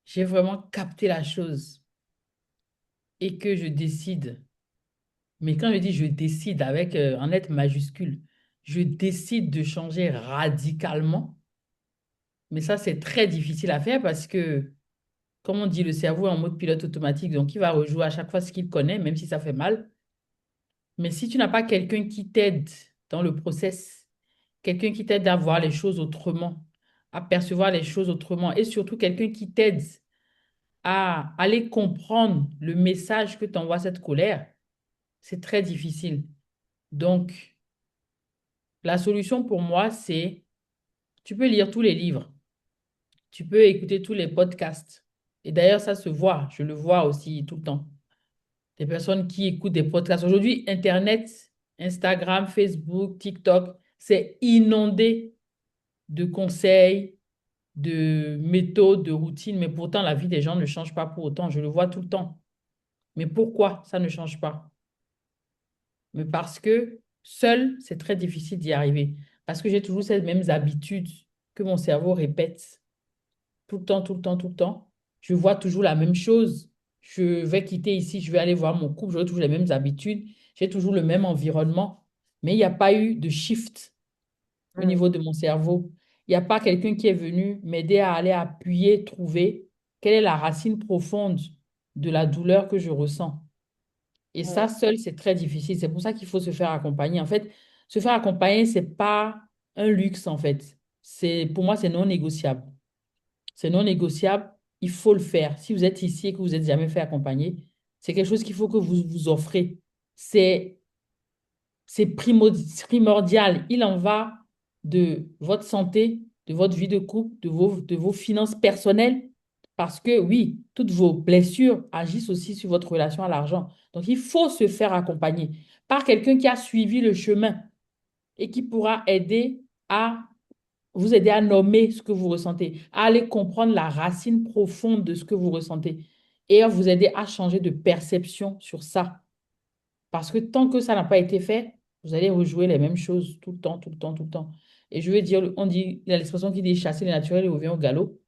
j'ai vraiment capté la chose et que je décide, mais quand je dis je décide avec un lettre majuscule, je décide de changer radicalement, mais ça c'est très difficile à faire parce que, comme on dit, le cerveau est en mode pilote automatique, donc il va rejouer à chaque fois ce qu'il connaît, même si ça fait mal. Mais si tu n'as pas quelqu'un qui t'aide dans le process, quelqu'un qui t'aide à voir les choses autrement, à percevoir les choses autrement, et surtout quelqu'un qui t'aide à aller comprendre le message que t'envoie cette colère, c'est très difficile. Donc, la solution pour moi, c'est, tu peux lire tous les livres, tu peux écouter tous les podcasts. Et d'ailleurs, ça se voit, je le vois aussi tout le temps. Des personnes qui écoutent des podcasts. Aujourd'hui, Internet, Instagram, Facebook, TikTok, c'est inondé de conseils, de méthodes, de routines, mais pourtant la vie des gens ne change pas pour autant. Je le vois tout le temps. Mais pourquoi ça ne change pas? Mais parce que seul, c'est très difficile d'y arriver. Parce que j'ai toujours ces mêmes habitudes que mon cerveau répète tout le temps, tout le temps, tout le temps. Je vois toujours la même chose. Je vais quitter ici, je vais aller voir mon couple, j'aurai toujours les mêmes habitudes, j'ai toujours le même environnement. Mais il n'y a pas eu de shift au Mm. niveau de mon cerveau. Il n'y a pas quelqu'un qui est venu m'aider à aller appuyer, trouver quelle est la racine profonde de la douleur que je ressens. Et ça, Mm. seul, c'est très difficile. C'est pour ça qu'il faut se faire accompagner. En fait, se faire accompagner, c'est pas un luxe, en fait. Pour moi, c'est non négociable. C'est non négociable. Il faut le faire. Si vous êtes ici et que vous n'êtes jamais fait accompagner, c'est quelque chose qu'il faut que vous vous offrez. C'est, c'est primordial. Il en va de votre santé, de votre vie de couple, de vos finances personnelles. Parce que oui, toutes vos blessures agissent aussi sur votre relation à l'argent. Donc, il faut se faire accompagner par quelqu'un qui a suivi le chemin et qui pourra vous aider à nommer ce que vous ressentez, à aller comprendre la racine profonde de ce que vous ressentez et à vous aider à changer de perception sur ça. Parce que tant que ça n'a pas été fait, vous allez rejouer les mêmes choses tout le temps, tout le temps, tout le temps. Et je veux dire, il y a l'expression qui dit chasser le naturel et revient au galop.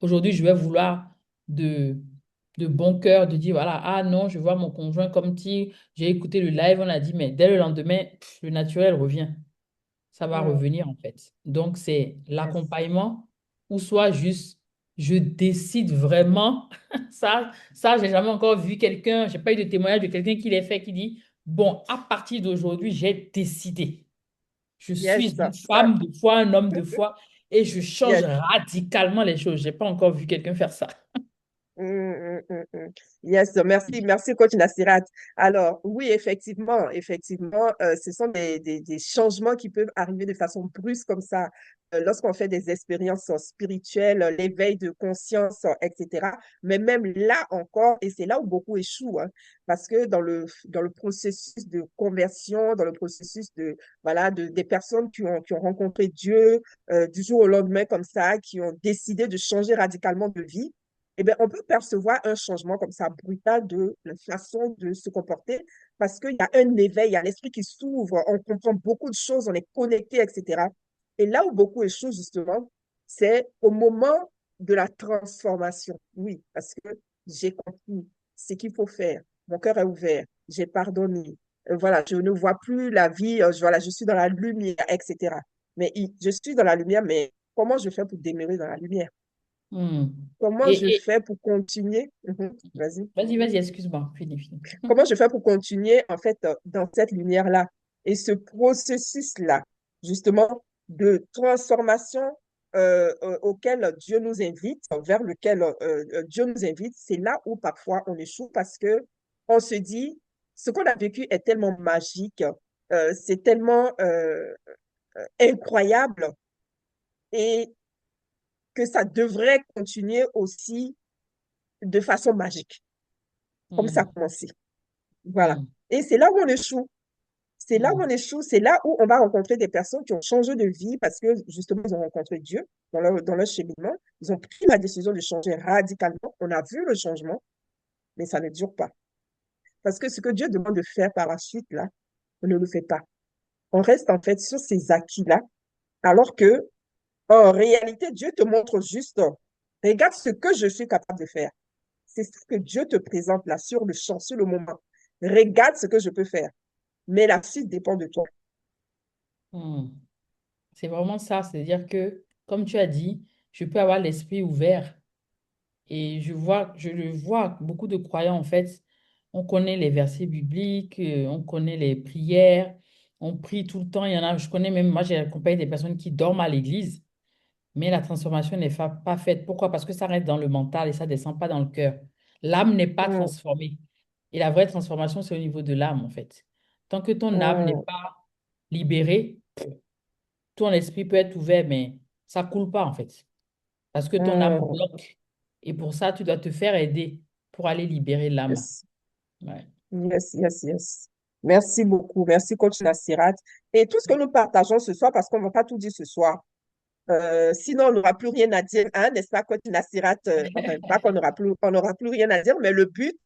Aujourd'hui, je vais vouloir de, de bon cœur de dire, voilà, ah non, je vois mon conjoint comme si j'ai écouté le live, on a dit, mais dès le lendemain, le naturel revient. Ça va Mm. revenir en fait. Donc, c'est Yes. l'accompagnement ou soit juste, je décide vraiment. Ça, j'ai jamais encore vu quelqu'un, j'ai pas eu de témoignage de quelqu'un qui l'ait fait, qui dit, bon, à partir d'aujourd'hui, j'ai décidé. Je suis Yes. une Ça, femme de foi, un homme de foi, et je change yes. radicalement les choses. J'ai pas encore vu quelqu'un faire ça. Yes, merci, merci, coach Nassirat. Alors, oui, effectivement, ce sont des changements qui peuvent arriver de façon brusque comme ça, lorsqu'on fait des expériences spirituelles, l'éveil de conscience, etc. Mais même là encore, et c'est là où beaucoup échouent, hein, parce que dans le processus de conversion, dans le processus voilà, des personnes qui ont rencontré Dieu, du jour au lendemain comme ça, qui ont décidé de changer radicalement de vie, eh bien, on peut percevoir un changement comme ça brutal de la façon de se comporter parce qu'il y a un éveil, il y a l'esprit qui s'ouvre, on comprend beaucoup de choses, on est connecté, etc. Et là où beaucoup échouent, justement, c'est au moment de la transformation. Oui, parce que j'ai compris ce qu'il faut faire. Mon cœur est ouvert, j'ai pardonné. Voilà, je ne vois plus la vie, voilà, je suis dans la lumière, etc. Mais je suis dans la lumière, mais comment je fais pour demeurer dans la lumière? Hmm. Comment je Et fais pour continuer? Vas-y. vas-y, excuse-moi, finis, finis. Comment je fais pour continuer, en fait, dans cette lumière-là? Et ce processus-là, justement, de transformation auquel Dieu nous invite, vers lequel Dieu nous invite, c'est là où parfois on échoue parce que on se dit, ce qu'on a vécu est tellement magique, c'est tellement incroyable et que ça devrait continuer aussi de façon magique, comme ça a Hmm. commencé. Voilà. Hmm. Et c'est là où on échoue. C'est là où on Hmm. échoue. C'est là où on va rencontrer des personnes qui ont changé de vie parce que justement, ils ont rencontré Dieu dans leur cheminement. Ils ont pris la décision de changer radicalement. On a vu le changement, mais ça ne dure pas. Parce que ce que Dieu demande de faire par la suite, là, on ne le fait pas. On reste en fait sur ces acquis-là, alors que en réalité, Dieu te montre juste, regarde ce que je suis capable de faire. C'est ce que Dieu te présente là sur le champ, sur le moment. Regarde ce que je peux faire. Mais la suite dépend de toi. Hmm. C'est vraiment ça, c'est-à-dire que, comme tu as dit, je peux avoir l'esprit ouvert et je le vois, beaucoup de croyants, en fait, on connaît les versets bibliques, on connaît les prières, on prie tout le temps. Il y en a, je connais même, moi, j'ai accompagné des personnes qui dorment à l'église, mais la transformation n'est pas faite. Pourquoi? Parce que ça reste dans le mental et ça ne descend pas dans le cœur. L'âme n'est pas Mm, transformée. Et la vraie transformation, c'est au niveau de l'âme, en fait. Tant que ton âme n'est mm, pas libérée, ton esprit peut être ouvert, mais ça coule pas en fait. Parce que ton âme mm. bloque. Et pour ça, tu dois te faire aider pour aller libérer l'âme. Yes, Ouais. yes, yes, yes. Merci beaucoup. Merci, coach Nassirat. Et tout ce que nous partageons ce soir, parce qu'on ne va pas tout dire ce soir, Sinon, on n'aura plus rien à dire, hein, n'est-ce pas, Coach Nassirat? Enfin, pas on n'aura plus rien à dire, mais le but,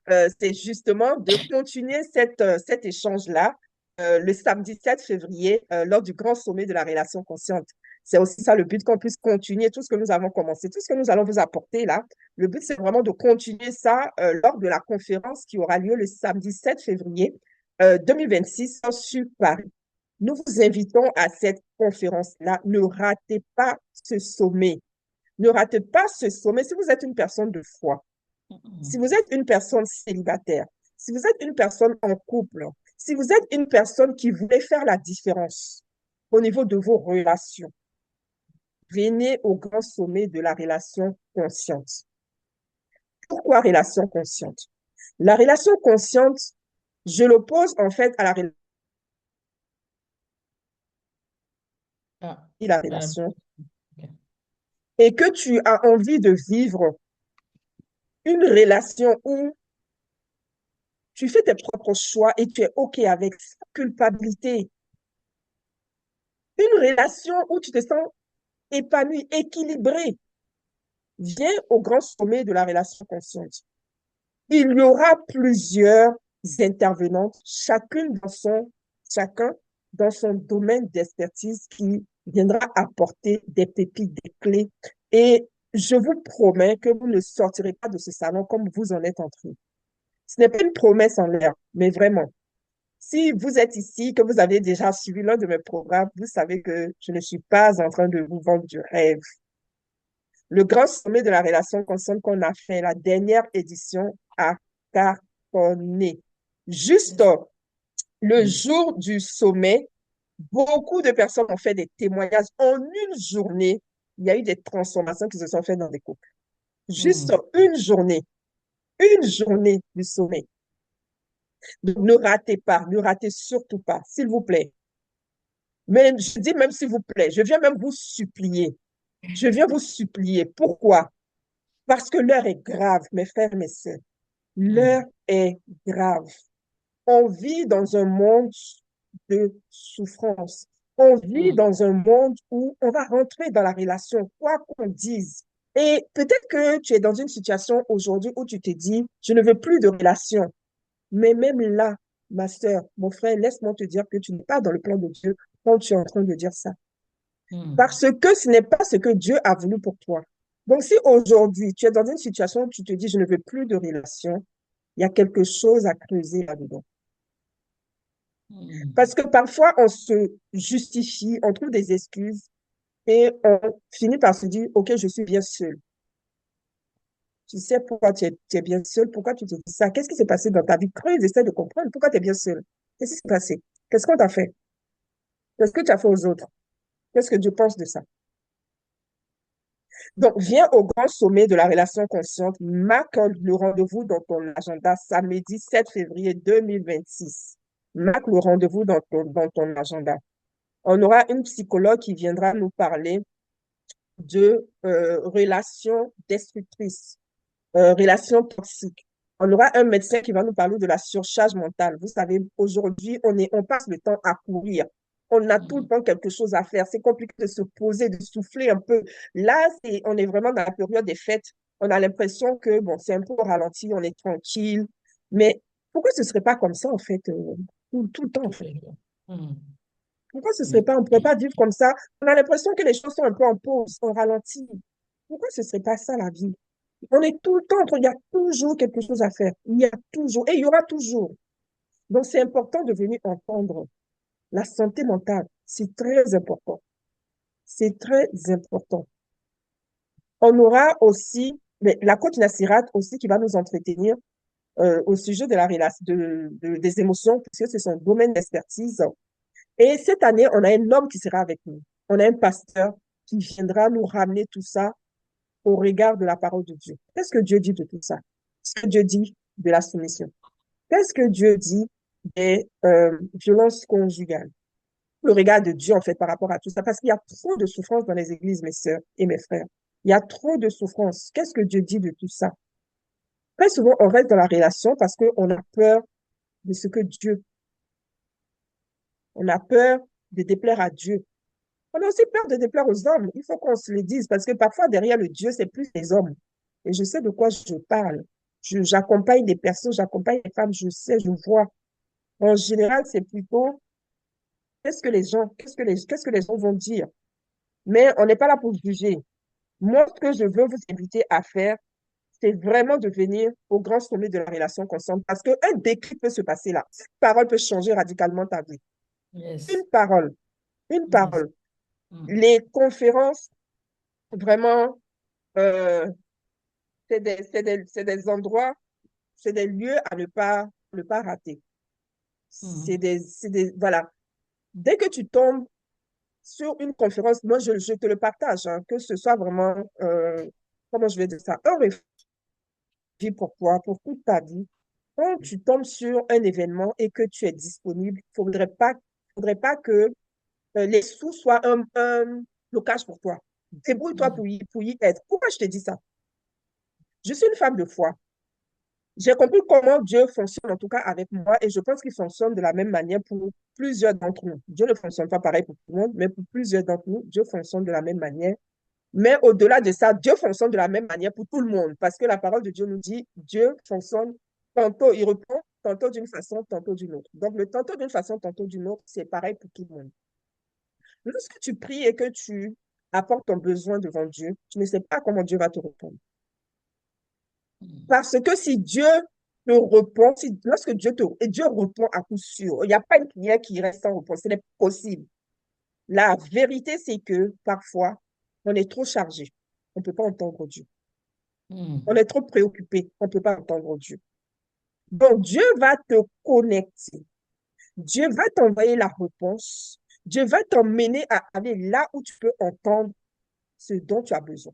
c'est justement de continuer cet échange-là le samedi 7 février lors du grand sommet de la relation consciente. C'est aussi ça le but, qu'on puisse continuer tout ce que nous avons commencé, tout ce que nous allons vous apporter là. Le but, c'est vraiment de continuer ça lors de la conférence qui aura lieu le samedi 7 février 2026 sur Paris. Nous vous invitons à cette conférence-là. Ne ratez pas ce sommet. Ne ratez pas ce sommet si vous êtes une personne de foi, si vous êtes une personne célibataire, si vous êtes une personne en couple, si vous êtes une personne qui voulait faire la différence au niveau de vos relations. Venez au grand sommet de la relation consciente. Pourquoi relation consciente? La relation consciente, je l'oppose en fait à Ah, la madame. relation Ok. et que tu as envie de vivre une relation où tu fais tes propres choix et tu es OK avec sa culpabilité. Une relation où tu te sens épanoui, équilibré. Viens au grand sommet de la relation consciente. Il y aura plusieurs intervenantes, chacun dans son domaine d'expertise qui viendra apporter des pépites, des clés. Et je vous promets que vous ne sortirez pas de ce salon comme vous en êtes entré. Ce n'est pas une promesse en l'air, mais vraiment. Si vous êtes ici, que vous avez déjà suivi l'un de mes programmes, vous savez que je ne suis pas en train de vous vendre du rêve. Le grand sommet de la relation consciente qu'on a fait, la dernière édition, a cartonné. Juste le jour du sommet, beaucoup de personnes ont fait des témoignages. En une journée, il y a eu des transformations qui se sont faites dans des couples. Juste une journée du sommet. Donc, ne ratez pas, ne ratez surtout pas, s'il vous plaît. Mais je dis même s'il vous plaît, je viens même vous supplier. Je viens vous supplier. Pourquoi? Parce que l'heure est grave, mes frères, mes sœurs. L'heure est grave. On vit dans un monde de souffrance. On vit dans un monde où on va rentrer dans la relation, quoi qu'on dise. Et peut-être que tu es dans une situation aujourd'hui où tu te dis, je ne veux plus de relation. Mais même là, ma sœur, mon frère, laisse-moi te dire que tu n'es pas dans le plan de Dieu quand tu es en train de dire ça. Parce que ce n'est pas ce que Dieu a voulu pour toi. Donc, si aujourd'hui, tu es dans une situation où tu te dis, je ne veux plus de relation, il y a quelque chose à creuser là-dedans. Parce que parfois, on se justifie, on trouve des excuses et on finit par se dire, OK, je suis bien seule. Tu sais pourquoi tu es bien seule, pourquoi tu te dis ça, qu'est-ce qui s'est passé dans ta vie? Creuse, essaie de comprendre pourquoi tu es bien seule. Qu'est-ce qui s'est passé? Qu'est-ce qu'on t'a fait? Qu'est-ce que tu as fait aux autres? Qu'est-ce que Dieu pense de ça? Donc, viens au grand sommet de la relation consciente, marque le rendez-vous dans ton agenda samedi 7 février 2026. Marque le rendez-vous dans ton agenda. On aura une psychologue qui viendra nous parler de relations destructrices, relations toxiques. On aura un médecin qui va nous parler de la surcharge mentale. Vous savez, aujourd'hui, on passe le temps à courir. On a tout le temps quelque chose à faire. C'est compliqué de se poser, de souffler un peu. Là, on est vraiment dans la période des fêtes. On a l'impression que, bon, c'est un peu au ralenti, on est tranquille. Mais pourquoi ce ne serait pas comme ça, en fait, tout le temps, en Tous fait? les jours. Hmm. Pourquoi ce serait pas, on ne pourrait pas vivre comme ça? On a l'impression que les choses sont un peu en pause, en ralenti. Pourquoi ce serait pas ça, la vie? On est tout le temps, il y a toujours quelque chose à faire. Il y a toujours, et il y aura toujours. Donc, c'est important de venir entendre la santé mentale. C'est très important. C'est très important. On aura aussi la coach Nassirat aussi qui va nous entretenir au sujet de la relation, des émotions, puisque c'est son domaine d'expertise. Et cette année, on a un homme qui sera avec nous. On a un pasteur qui viendra nous ramener tout ça au regard de la parole de Dieu. Qu'est-ce que Dieu dit de tout ça? Qu'est-ce que Dieu dit de la soumission? Qu'est-ce que Dieu dit des violences conjugales? Le regard de Dieu, en fait, par rapport à tout ça. Parce qu'il y a trop de souffrance dans les églises, mes sœurs et mes frères. Il y a trop de souffrance. Qu'est-ce que Dieu dit de tout ça? Très souvent, on reste dans la relation parce qu'on a peur de ce que Dieu, on a peur de déplaire à Dieu. On a aussi peur de déplaire aux hommes. Il faut qu'on se le dise parce que parfois, derrière le Dieu, c'est plus les hommes. Et je sais de quoi je parle. J'accompagne des personnes, j'accompagne des femmes, je sais, je vois. En général, c'est plutôt qu'est-ce que les gens vont dire. Mais on n'est pas là pour juger. Moi, ce que je veux vous inviter à faire, c'est vraiment de venir au grand sommet de la relation consciente parce qu'un déclic peut se passer là. Une parole peut changer radicalement ta vie. Yes. Une parole, une Yes. parole. Mm. Les conférences, vraiment, euh, c'est des endroits, c'est des lieux à ne pas rater. Mm. Voilà. Dès que tu tombes sur une conférence, moi, je te le partage, hein, que ce soit vraiment, comment je vais dire ça, un refuge pour toi, pour toute ta vie. Quand tu tombes sur un événement et que tu es disponible, faudrait pas que les sous soient un blocage pour toi. Débrouille-toi Mm. pour y être. Pourquoi je te dis ça? Je suis une femme de foi. J'ai compris comment Dieu fonctionne, en tout cas avec moi, et je pense qu'il fonctionne de la même manière pour plusieurs d'entre nous. Dieu ne fonctionne pas pareil pour tout le monde, mais pour plusieurs d'entre nous, Dieu fonctionne de la même manière. Mais au-delà de ça, Dieu fonctionne de la même manière pour tout le monde, parce que la parole de Dieu nous dit, Dieu fonctionne tantôt, il reprend, tantôt d'une façon, tantôt d'une autre. Donc, le tantôt d'une façon, tantôt d'une autre, c'est pareil pour tout le monde. Lorsque tu pries et que tu apportes ton besoin devant Dieu, tu ne sais pas comment Dieu va te répondre. Mm. Parce que si Dieu te répond, lorsque et Dieu répond à coup sûr, il n'y a pas une prière qui reste sans réponse, ce n'est pas possible. La vérité, c'est que parfois, on est trop chargé, on ne peut pas entendre Dieu. On Mm. est trop préoccupé, on ne peut pas entendre Dieu. Donc, Dieu va te connecter. Dieu va t'envoyer la réponse. Dieu va t'emmener à aller là où tu peux entendre ce dont tu as besoin.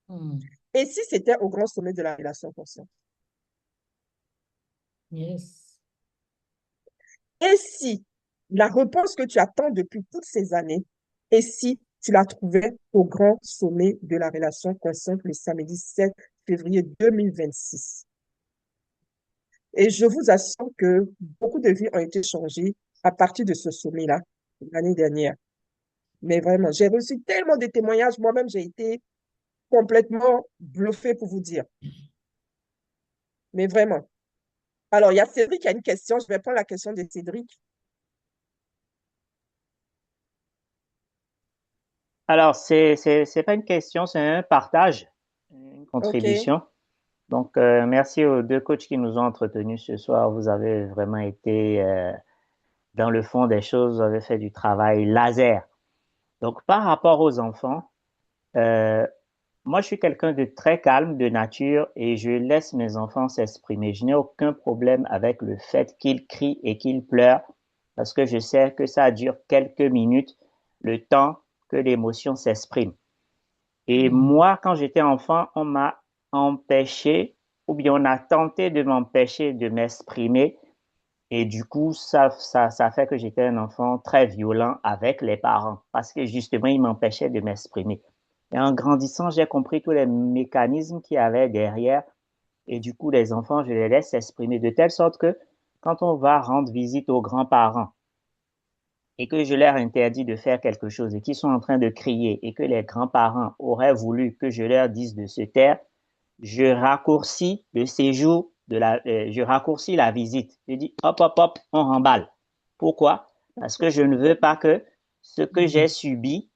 Mm. Et si c'était au grand sommet de la relation consciente? Yes. Et si la réponse que tu attends depuis toutes ces années, et si tu la trouvais au grand sommet de la relation consciente le samedi 7 février 2026? Et je vous assure que beaucoup de vies ont été changées à partir de ce sommet-là, l'année dernière. Mais vraiment, j'ai reçu tellement de témoignages. Moi-même, j'ai été complètement bluffée pour vous dire. Mais vraiment. Alors, il y a Cédric qui a une question. Je vais prendre la question de Cédric. Alors, c'est pas une question, c'est un partage, une OK. contribution. Donc, merci aux deux coachs qui nous ont entretenus ce soir. Vous avez vraiment été dans le fond des choses, vous avez fait du travail laser. Donc, par rapport aux enfants, euh, moi, je suis quelqu'un de très calme de nature et je laisse mes enfants s'exprimer. Je n'ai aucun problème avec le fait qu'ils crient et qu'ils pleurent parce que je sais que ça dure quelques minutes, le temps que l'émotion s'exprime. Et Mm. moi, quand j'étais enfant, on m'a empêché ou bien on a tenté de m'empêcher de m'exprimer. Et du coup, ça fait que j'étais un enfant très violent avec les parents parce que justement, ils m'empêchaient de m'exprimer. Et en grandissant, j'ai compris tous les mécanismes qu'il y avait derrière. Et du coup, les enfants, je les laisse s'exprimer de telle sorte que quand on va rendre visite aux grands-parents et que je leur interdis de faire quelque chose et qu'ils sont en train de crier et que les grands-parents auraient voulu que je leur dise de se taire, je raccourcis le séjour je raccourcis la visite. Je dis hop, hop, hop, on remballe. Pourquoi? Parce que je ne veux pas que ce que j'ai Mm. subi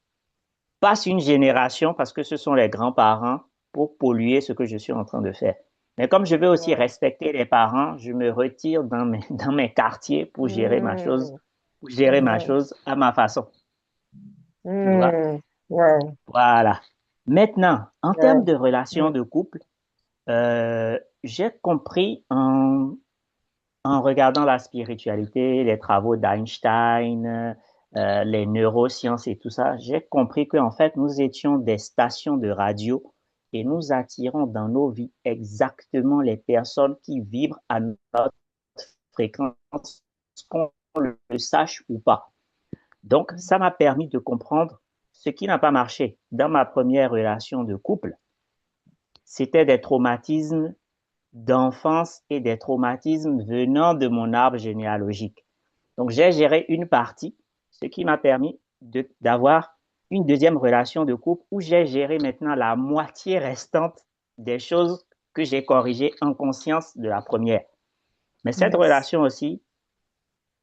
passe une génération, parce que ce sont les grands-parents, pour polluer ce que je suis en train de faire. Mais comme je veux aussi Wow. respecter les parents, je me retire dans mes quartiers Mm, pour gérer ma mm, chose à ma façon. Tu vois? mm. Wow. Voilà. Maintenant, en termes Wow. de relations Mm, de couple, j'ai compris en regardant la spiritualité, les travaux d'Einstein, les neurosciences et tout ça, j'ai compris qu'en fait, nous étions des stations de radio et nous attirons dans nos vies exactement les personnes qui vibrent à notre fréquence, qu'on le sache ou pas. Donc, ça m'a permis de comprendre ce qui n'a pas marché dans ma première relation de couple. C'était des traumatismes d'enfance et des traumatismes venant de mon arbre généalogique. Donc, j'ai géré une partie, ce qui m'a permis d'avoir une deuxième relation de couple où j'ai géré maintenant la moitié restante des choses que j'ai corrigées en conscience de la première. Mais cette Yes. relation aussi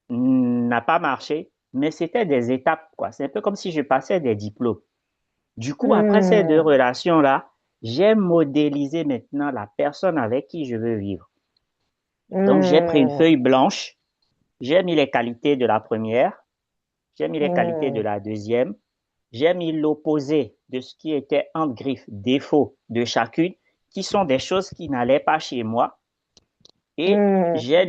n'a pas marché, mais c'était des étapes, quoi. C'est un peu comme si je passais des diplômes. Du coup, après ces deux Mm. relations-là, j'ai modélisé maintenant la personne avec qui je veux vivre. Donc, j'ai pris une Mm. feuille blanche, j'ai mis les qualités de la première, j'ai mis les qualités de Mm. la deuxième, j'ai mis l'opposé de ce qui était entre griffes, défauts de chacune, qui sont des choses qui n'allaient pas chez moi. Et Mm. j'ai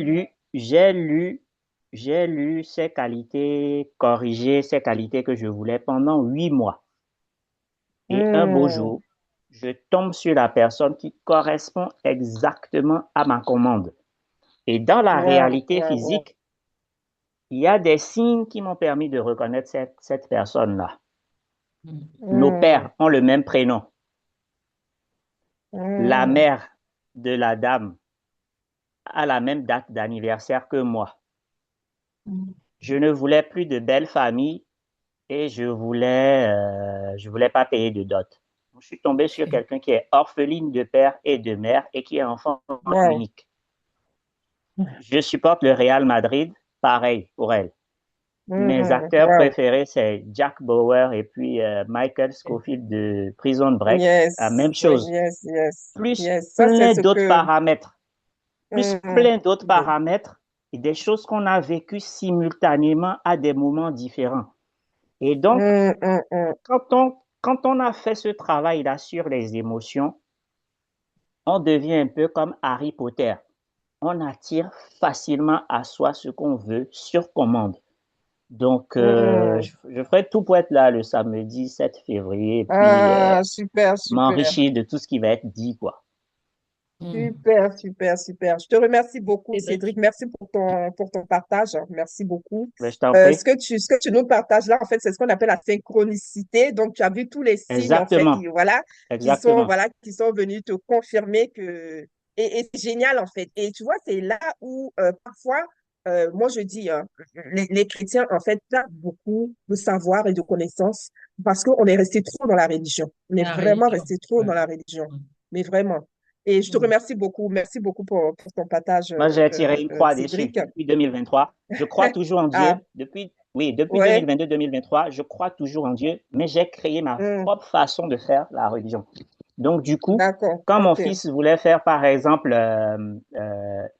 lu ces qualités, corrigé ces qualités que je voulais pendant 8 mois. Et un beau Mm. jour, je tombe sur la personne qui correspond exactement à ma commande. Et dans la Wow, réalité wow, wow. physique, il y a des signes qui m'ont permis de reconnaître cette personne-là. Nos Mm. pères ont le même prénom. La Mm. mère de la dame a la même date d'anniversaire que moi. Je ne voulais plus de belle famille et je voulais pas payer de dot. Je suis tombé sur quelqu'un qui est orpheline de père et de mère et qui est enfant Wow. unique. Je supporte le Real Madrid, pareil pour elle. Mes Mm. acteurs Wow. préférés, c'est Jack Bauer et puis Michael Scofield de Prison Break. La même Yes, chose. yes, yes, Plus yes. Ça, c'est plein ce d'autres que... paramètres. Plus Mm. plein d'autres paramètres et des choses qu'on a vécues simultanément à des moments différents. Et donc, Mm, mm, mm. quand on a fait ce travail-là sur les émotions, on devient un peu comme Harry Potter. On attire facilement à soi ce qu'on veut sur commande. Donc, Mm. je ferai tout pour être là le samedi 7 février et puis Ah, super, super. m'enrichir de tout ce qui va être dit, quoi. Super, super, super. Je te remercie beaucoup, Cédric. Cédric. Merci pour ton partage. Merci beaucoup. Mais je t'en prie. Ce que tu nous partages là, en fait, c'est ce qu'on appelle la synchronicité. Donc, tu as vu tous les signes, en fait, Exactement. voilà, Exactement. qui sont venus te confirmer que, et c'est génial, en fait. Et tu vois, c'est là où, parfois, moi, je dis, hein, les chrétiens, en fait, perdent beaucoup de savoir et de connaissances parce qu'on est resté trop dans la religion. On est La vraiment religion. resté trop Ouais. dans la religion. Mais vraiment. Et je te remercie beaucoup. Merci beaucoup pour ton partage, Moi, j'ai tiré une croix dessus Cédric. depuis 2023. Je crois toujours en Ah, Dieu. Depuis ouais. 2022-2023, je crois toujours en Dieu, mais j'ai créé ma Hmm, propre façon de faire la religion. Donc, du coup, d'accord. quand mon OK. fils voulait faire, par exemple,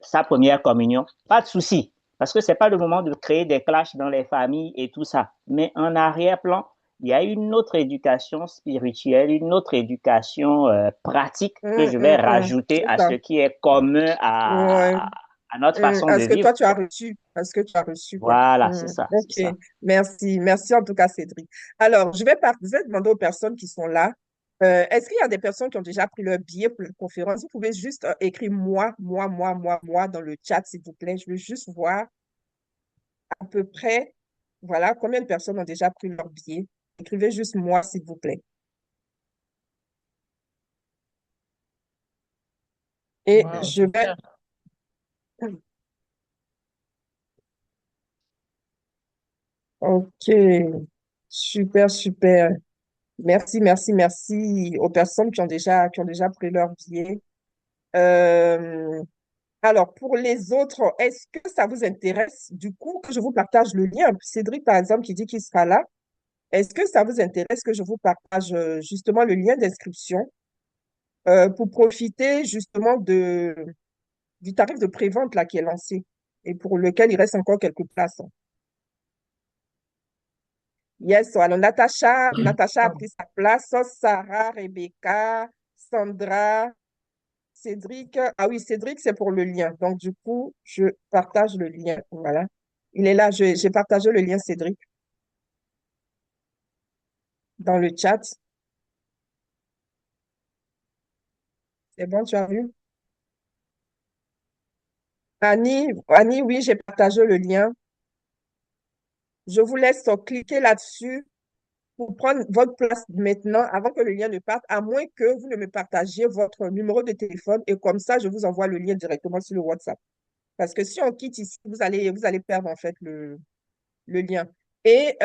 sa première communion, pas de souci, parce que c'est pas le moment de créer des clashs dans les familles et tout ça. Mais en arrière-plan, il y a une autre éducation spirituelle, une autre éducation pratique que je vais rajouter C'est à ça. ce qui est commun Ouais. à notre façon À de ce que vivre, toi, tu as quoi. reçu. À ce que tu as reçu, quoi. Voilà, Hmm, c'est OK. ça. Merci. Merci en tout cas, Cédric. Alors, je vais demander aux personnes qui sont là. Est-ce qu'il y a des personnes qui ont déjà pris leur billet pour la conférence? Vous pouvez juste écrire moi dans le chat, s'il vous plaît. Je veux juste voir à peu près, voilà, combien de personnes ont déjà pris leur billet. Écrivez juste moi, s'il vous plaît. Et Wow, je vais... super. OK. Super, super. Merci, merci, merci aux personnes qui ont déjà pris leur billet. Euh, alors, pour les autres, est-ce que ça vous intéresse du coup que je vous partage le lien? Cédric, par exemple, qui dit qu'il sera là. Est-ce que ça vous intéresse que je vous partage justement le lien d'inscription pour profiter justement du tarif de prévente là qui est lancé et pour lequel il reste encore quelques places? Yes, alors Natacha a pris sa place, Sarah, Rebecca, Sandra, Cédric. Ah oui, Cédric, c'est pour le lien. Donc, du coup, je partage le lien. Voilà. Il est là, j'ai partagé le lien, Cédric, dans le chat. C'est bon, tu as vu? Annie, oui, j'ai partagé le lien. Je vous laisse cliquer là-dessus pour prendre votre place maintenant avant que le lien ne parte, à moins que vous ne me partagiez votre numéro de téléphone et comme ça, je vous envoie le lien directement sur le WhatsApp. Parce que si on quitte ici, vous allez perdre en fait le lien. Et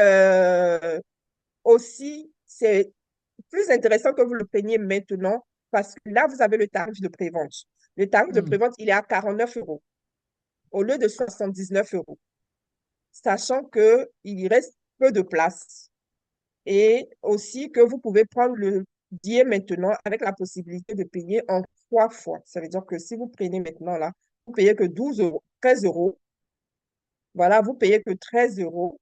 aussi, c'est plus intéressant que vous le preniez maintenant parce que là, vous avez le tarif de prévente. Le tarif de Hmm. prévente, il est à 49 euros au lieu de 79 euros, sachant qu'il reste peu de place et aussi que vous pouvez prendre le billet maintenant avec la possibilité de payer en 3 fois. Ça veut dire que si vous prenez maintenant là, vous payez que 12 euros, 13 euros. Voilà, vous payez que 13 euros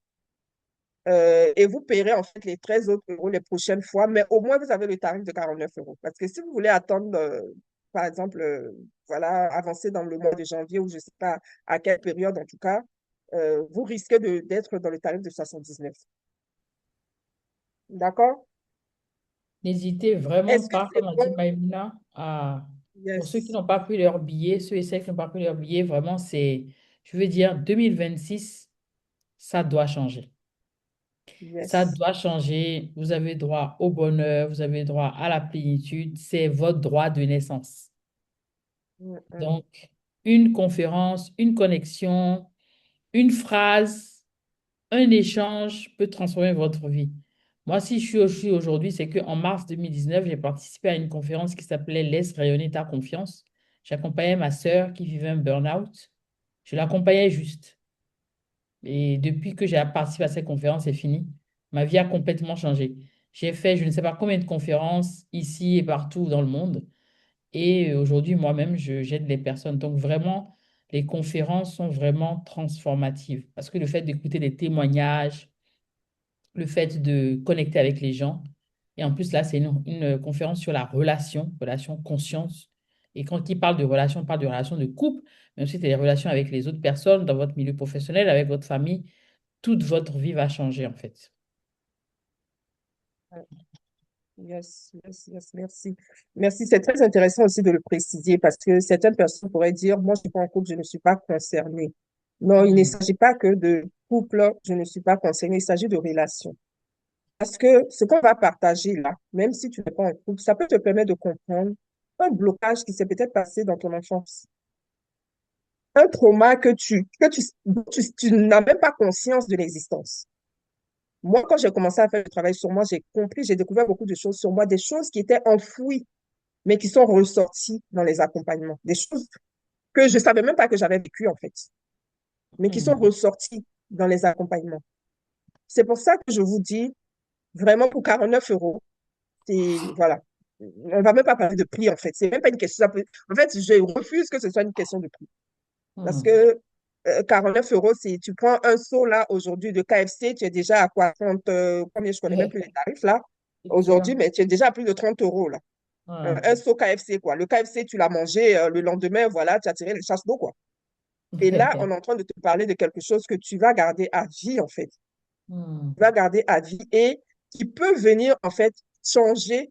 et vous payerez en fait les 13 autres euros les prochaines fois, mais au moins vous avez le tarif de 49 euros. Parce que si vous voulez attendre, par exemple, voilà, avancer dans le mois de janvier ou je ne sais pas à quelle période en tout cas, vous risquez d'être dans le tarif de 79. D'accord? N'hésitez vraiment Est-ce que pas, c'est comme a dit bon? Maïmuna, pour ceux qui Yes, n'ont pas pris leur billet, ceux et celles qui n'ont pas pris leur billet, vraiment, je veux dire, 2026, ça doit changer. Ça yes. doit changer. Vous avez droit au bonheur, vous avez droit à la plénitude. C'est votre droit de naissance. Mm, mm. Donc, une conférence, une connexion, une phrase, un échange peut transformer votre vie. Moi, si je suis aujourd'hui, c'est qu'en mars 2019, j'ai participé à une conférence qui s'appelait Laisse rayonner ta confiance. J'accompagnais ma sœur qui vivait un burn-out. Je l'accompagnais juste. Et depuis que j'ai participé à cette conférence, c'est fini. Ma vie a complètement changé. J'ai fait je ne sais pas combien de conférences ici et partout dans le monde. Et aujourd'hui, moi-même, j'aide les personnes. Donc vraiment, les conférences sont vraiment transformatives. Parce que le fait d'écouter des témoignages, le fait de connecter avec les gens. Et en plus, là, c'est une conférence sur la relation conscience. Et quand il parle de relation, on parle de relation de couple, mais aussi des relations avec les autres personnes dans votre milieu professionnel, avec votre famille. Toute votre vie va changer, en fait. Yes, yes, yes, merci. Merci, c'est très intéressant aussi de le préciser parce que certaines personnes pourraient dire, moi, je suis pas en couple, je ne suis pas concernée. Non, il ne Hmm. s'agit pas que de couple, je ne suis pas concernée, il s'agit de relation. Parce que ce qu'on va partager là, même si tu n'es pas en couple, ça peut te permettre de comprendre un blocage qui s'est peut-être passé dans ton enfance, un trauma dont tu n'as même pas conscience de l'existence. Moi, quand j'ai commencé à faire le travail sur moi, j'ai compris, j'ai découvert beaucoup de choses sur moi, des choses qui étaient enfouies mais qui sont ressortis dans les accompagnements. Des choses que je ne savais même pas que j'avais vécues, en fait, mais qui sont Hmm. ressorties dans les accompagnements. C'est pour ça que je vous dis, vraiment, pour 49 euros, c'est, voilà. On ne va même pas parler de prix, en fait. C'est même pas une question. En fait, je refuse que ce soit une question de prix. Parce Hmm. que 49 euros, si tu prends un seau là aujourd'hui de KFC, tu es déjà à quoi? 30, combien je connais même plus les tarifs là C'est aujourd'hui, clair. mais tu es déjà à plus de 30 euros là. Un Hmm. seau KFC, quoi. Le KFC, tu l'as mangé le lendemain, voilà, tu as tiré les chasses d'eau, quoi. Et là, on est en train de te parler de quelque chose que tu vas garder à vie, en fait. Hmm. Tu vas garder à vie et qui peut venir, en fait, changer.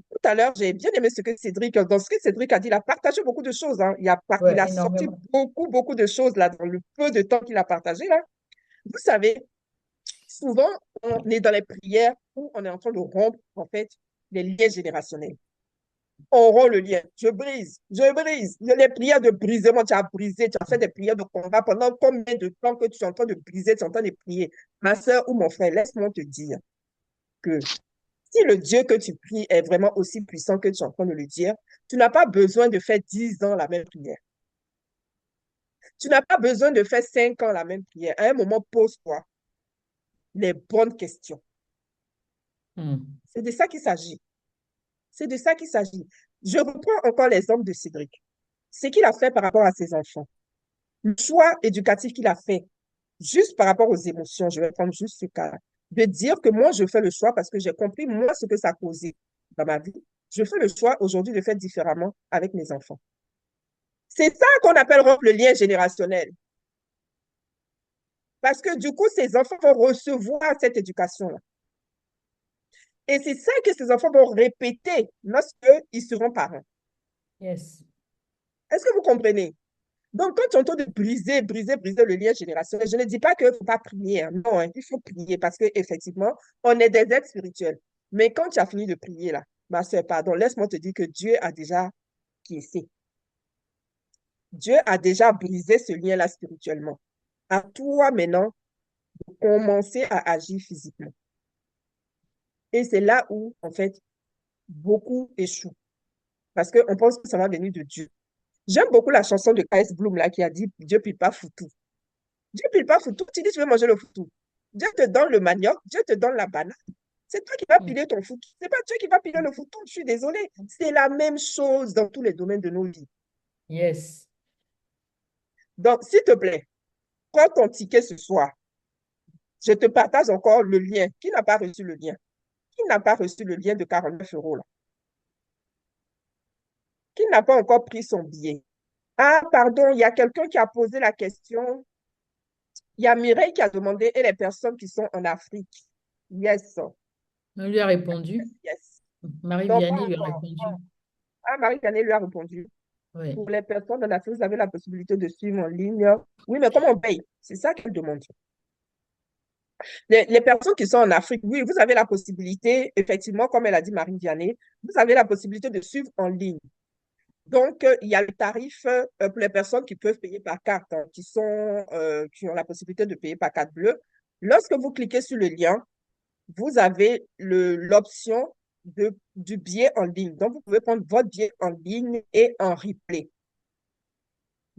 Tout à l'heure, j'ai bien aimé ce que Cédric, dans ce que Cédric a dit, il a partagé beaucoup de choses, hein. Il Ouais, a sorti énormément. beaucoup, beaucoup de choses, là, dans le peu de temps qu'il a partagé, là. Vous savez, souvent, on est dans les prières où on est en train de rompre, en fait, les liens générationnels. On rompt le lien. Je brise, je brise. Les prières de brisement, tu as brisé, tu as fait des prières de combat pendant combien de temps que tu es en train de briser, tu es en train de prier. Ma soeur ou mon frère, laisse-moi te dire que si le Dieu que tu pries est vraiment aussi puissant que tu es en train de le dire, tu n'as pas besoin de faire 10 ans la même prière. Tu n'as pas besoin de faire 5 ans la même prière. À un moment, pose-toi les bonnes questions. Hmm. C'est de ça qu'il s'agit. C'est de ça qu'il s'agit. Je reprends encore l'exemple de Cédric. Ce qu'il a fait par rapport à ses enfants. Le choix éducatif qu'il a fait, juste par rapport aux émotions, je vais prendre juste ce cas, de dire que moi, je fais le choix parce que j'ai compris, moi, ce que ça a causé dans ma vie. Je fais le choix aujourd'hui de faire différemment avec mes enfants. C'est ça qu'on appelle rompre le lien générationnel. Parce que du coup, ces enfants vont recevoir cette éducation-là. Et c'est ça que ces enfants vont répéter lorsqu'ils seront parents. Yes. Est-ce que vous comprenez? Donc, quand tu entends de briser le lien générationnel, je ne dis pas qu'il ne faut pas prier, hein. Non, hein, il faut prier parce qu'effectivement, on est des êtres spirituels. Mais quand tu as fini de prier, là, ma soeur, pardon, laisse-moi te dire que Dieu a déjà quiescé. Dieu a déjà brisé ce lien-là spirituellement. À toi maintenant de commencer à agir physiquement. Et c'est là où, en fait, beaucoup échouent. Parce qu'on pense que ça va venir de Dieu. J'aime beaucoup la chanson de K.S. Bloom là, qui a dit Dieu pile pas foutu. Dieu pile pas foutu. Tu dis tu veux manger le foutu. Dieu te donne le manioc, Dieu te donne la banane. C'est toi qui vas piler ton foutu. C'est pas Dieu qui va piler le foutu. Je suis désolée. C'est la même chose dans tous les domaines de nos vies. Yes. Donc, s'il te plaît, prends ton ticket ce soir. Je te partage encore le lien. Qui n'a pas reçu le lien? Qui n'a pas reçu le lien de 49 euros là? Qui n'a pas encore pris son billet? Ah, pardon, il y a quelqu'un qui a posé la question. Il y a Mireille qui a demandé, et les personnes qui sont en Afrique? Yes, On lui a répondu. yes. Non, pas Marie-Vianney lui a encore. répondu. Ah, Marie-Canet lui a répondu. Oui. Pour les personnes en Afrique, vous avez la possibilité de suivre en ligne. Oui, mais comment on paye? C'est ça qu'elle demande. Les personnes qui sont en Afrique, oui, vous avez la possibilité, effectivement, comme elle a dit Marie-Vianney, vous avez la possibilité de suivre en ligne. Donc, il y a le tarif pour les personnes qui peuvent payer par carte, hein, qui ont la possibilité de payer par carte bleue. Lorsque vous cliquez sur le lien, vous avez l'option du billet en ligne. Donc, vous pouvez prendre votre billet en ligne et en replay.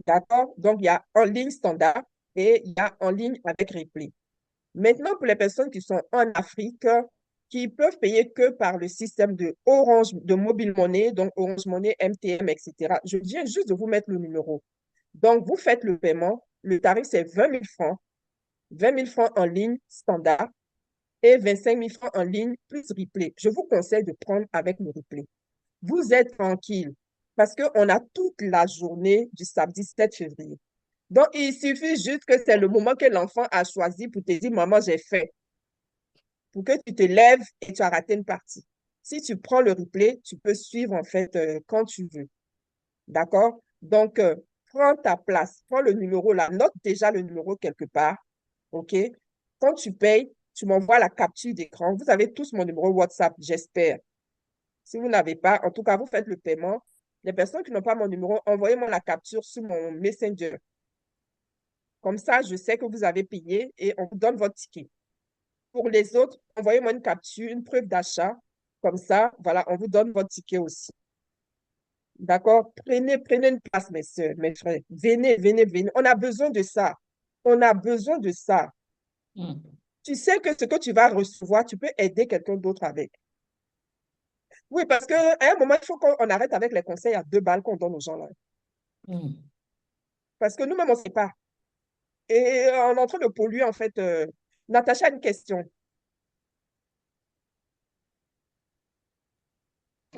D'accord? Donc, il y a en ligne standard et il y a en ligne avec replay. Maintenant, pour les personnes qui sont en Afrique, qui peuvent payer que par le système de Orange, de Mobile Money, donc Orange Money, MTM, etc. Je viens juste de vous mettre le numéro. Donc, vous faites le paiement. Le tarif, c'est 20 000 francs. 20 000 francs en ligne standard et 25 000 francs en ligne plus replay. Je vous conseille de prendre avec le replay. Vous êtes tranquille parce qu'on a toute la journée du samedi 7 février. Donc, il suffit juste que c'est le moment que l'enfant a choisi pour te dire, maman, j'ai fait, pour que tu te lèves et tu as raté une partie. Si tu prends le replay, tu peux suivre en fait quand tu veux. D'accord? Donc, prends ta place, prends le numéro là, note déjà le numéro quelque part. OK? Quand tu payes, tu m'envoies la capture d'écran. Vous avez tous mon numéro WhatsApp, j'espère. Si vous n'avez pas, en tout cas, vous faites le paiement. Les personnes qui n'ont pas mon numéro, envoyez-moi la capture sur mon Messenger. Comme ça, je sais que vous avez payé et on vous donne votre ticket. Pour les autres, envoyez-moi une capture, une preuve d'achat. Comme ça, voilà, on vous donne votre ticket aussi. D'accord? Prenez une place, mes soeurs, mes frères. Venez, venez, venez. On a besoin de ça. On a besoin de ça. Mm. Tu sais que ce que tu vas recevoir, tu peux aider quelqu'un d'autre avec. Oui, parce qu'à un moment, il faut qu'on arrête avec les conseils à 2 balles qu'on donne aux gens là. Mm. Parce que nous-mêmes, on ne sait pas. Et on est en train de polluer, en fait. Natacha a une question.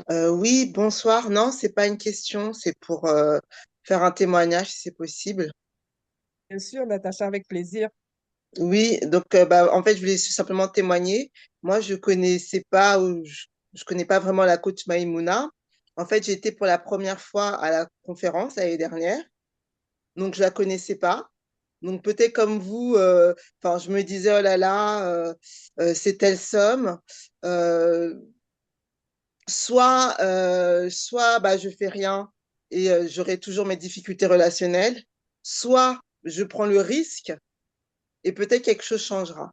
Oui, bonsoir. Non, c'est pas une question, c'est pour faire un témoignage si c'est possible. Bien sûr, Natacha, avec plaisir. Oui, donc en fait, je voulais simplement témoigner. Moi, je connaissais pas ou je connais pas vraiment la coach Maïmouna. En fait, j'ai été pour la première fois à la conférence l'année dernière, donc je la connaissais pas. Donc peut-être comme vous, enfin, je me disais oh là là, c'est telle somme. Euh, soit bah, je fais rien et j'aurai toujours mes difficultés relationnelles, soit je prends le risque et peut-être quelque chose changera.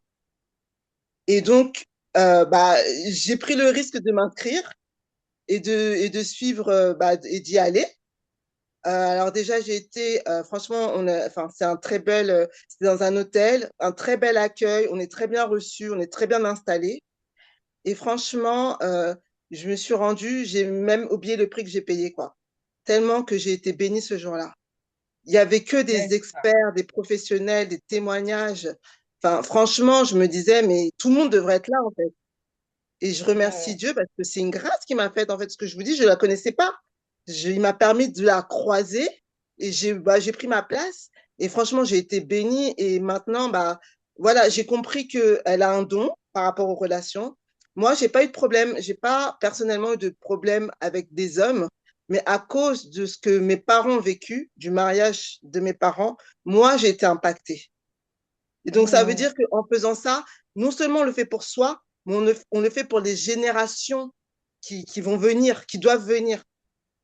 Et donc, bah, j'ai pris le risque de m'inscrire et de suivre bah, et d'y aller. Alors déjà, j'ai été, franchement, enfin, c'est dans un hôtel, un très bel accueil, on est très bien reçus, on est très bien installés. Et franchement, je me suis rendue, j'ai même oublié le prix que j'ai payé, quoi. Tellement que j'ai été bénie ce jour-là. Il y avait que des Yes. experts, des professionnels, des témoignages. Enfin, franchement, je me disais, mais tout le monde devrait être là, en fait. Et je remercie Mm. Dieu parce que c'est une grâce qui m'a faite, en fait. Ce que je vous dis, je ne la connaissais pas. Il m'a permis de la croiser et j'ai pris ma place. Et franchement, j'ai été bénie. Et maintenant, bah, voilà, j'ai compris qu'elle a un don par rapport aux relations. Moi, j'ai pas eu de problème. J'ai pas personnellement eu de problème avec des hommes. Mais à cause de ce que mes parents ont vécu, du mariage de mes parents, moi, j'ai été impactée. Et donc, ça veut Mm. dire qu'en faisant ça, non seulement on le fait pour soi, mais on le fait pour les générations qui vont venir, qui doivent venir.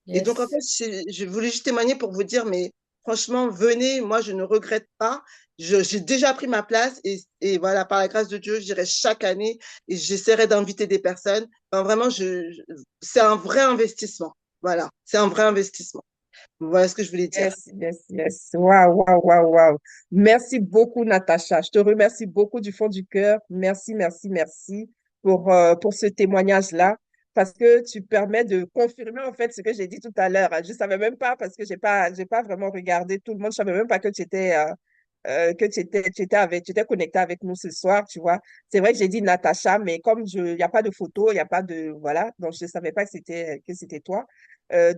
Et donc, en Yes. fait, je voulais juste témoigner pour vous dire, mais franchement, venez, moi, je ne regrette pas. J'ai déjà pris ma place et voilà, par la grâce de Dieu, j'irai chaque année et j'essaierai d'inviter des personnes. Enfin, vraiment, c'est un vrai investissement. Voilà, c'est un vrai investissement. Voilà ce que je voulais dire. Yes, yes, yes. Waouh, waouh, waouh, waouh. Merci beaucoup, Natacha. Je te remercie beaucoup du fond du cœur. Merci, merci, merci pour ce témoignage-là, parce que tu permets de confirmer en fait ce que j'ai dit tout à l'heure. Je savais même pas, parce que j'ai pas vraiment regardé tout le monde. Je savais même pas que tu étais connecté avec nous ce soir, tu vois. C'est vrai que j'ai dit Natacha, mais comme il n'y a pas de photo, il n'y a pas de, voilà, donc je ne savais pas que c'était toi.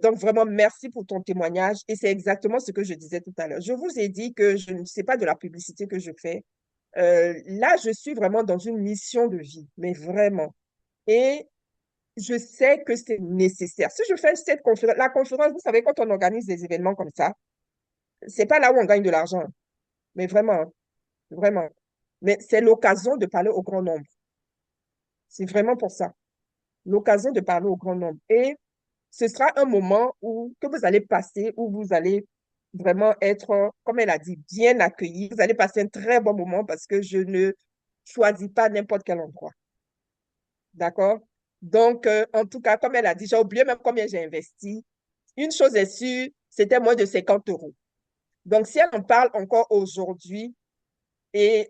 Donc, vraiment, merci pour ton témoignage. Et c'est exactement ce que je disais tout à l'heure. Je vous ai dit que je ne sais pas de la publicité que je fais. Là, je suis vraiment dans une mission de vie, mais vraiment. Et je sais que c'est nécessaire. Si je fais cette conférence, la conférence, vous savez, quand on organise des événements comme ça, c'est pas là où on gagne de l'argent, mais vraiment, vraiment. Mais c'est l'occasion de parler au grand nombre. C'est vraiment pour ça. L'occasion de parler au grand nombre. Et ce sera un moment que vous allez passer, où vous allez vraiment être, comme elle a dit, bien accueilli. Vous allez passer un très bon moment parce que je ne choisis pas n'importe quel endroit. D'accord? Donc, en tout cas, comme elle a dit, j'ai oublié même combien j'ai investi. Une chose est sûre, c'était moins de 50 euros. Donc, si elle en parle encore aujourd'hui, et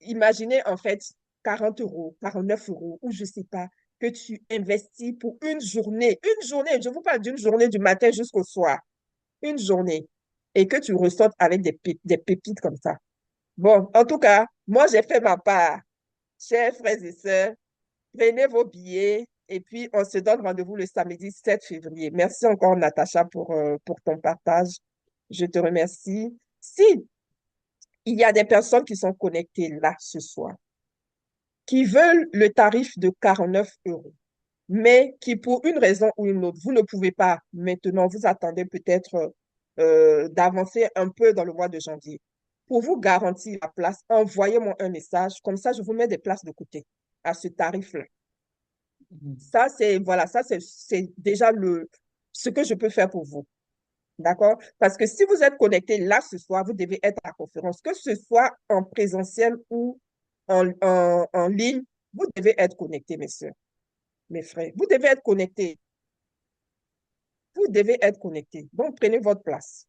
imaginez en fait 40 euros, 49 euros, ou je ne sais pas, que tu investis pour une journée, je vous parle d'une journée du matin jusqu'au soir, une journée, et que tu ressortes avec des pépites comme ça. Bon, en tout cas, moi, j'ai fait ma part. Chers frères et sœurs, prenez vos billets et puis on se donne rendez-vous le samedi 7 février. Merci encore, Natacha, pour ton partage. Je te remercie. Si il y a des personnes qui sont connectées là ce soir, qui veulent le tarif de 49 euros, mais qui, pour une raison ou une autre, vous ne pouvez pas maintenant, vous attendez peut-être d'avancer un peu dans le mois de janvier. Pour vous garantir la place, envoyez-moi un message, comme ça je vous mets des places de côté à ce tarif-là. Ça, voilà, c'est déjà ce que je peux faire pour vous. D'accord? Parce que si vous êtes connecté là ce soir, vous devez être à la conférence, que ce soit en présentiel ou en ligne, vous devez être connecté, mes soeurs, mes frères. Vous devez être connecté. Vous devez être connecté. Donc, prenez votre place.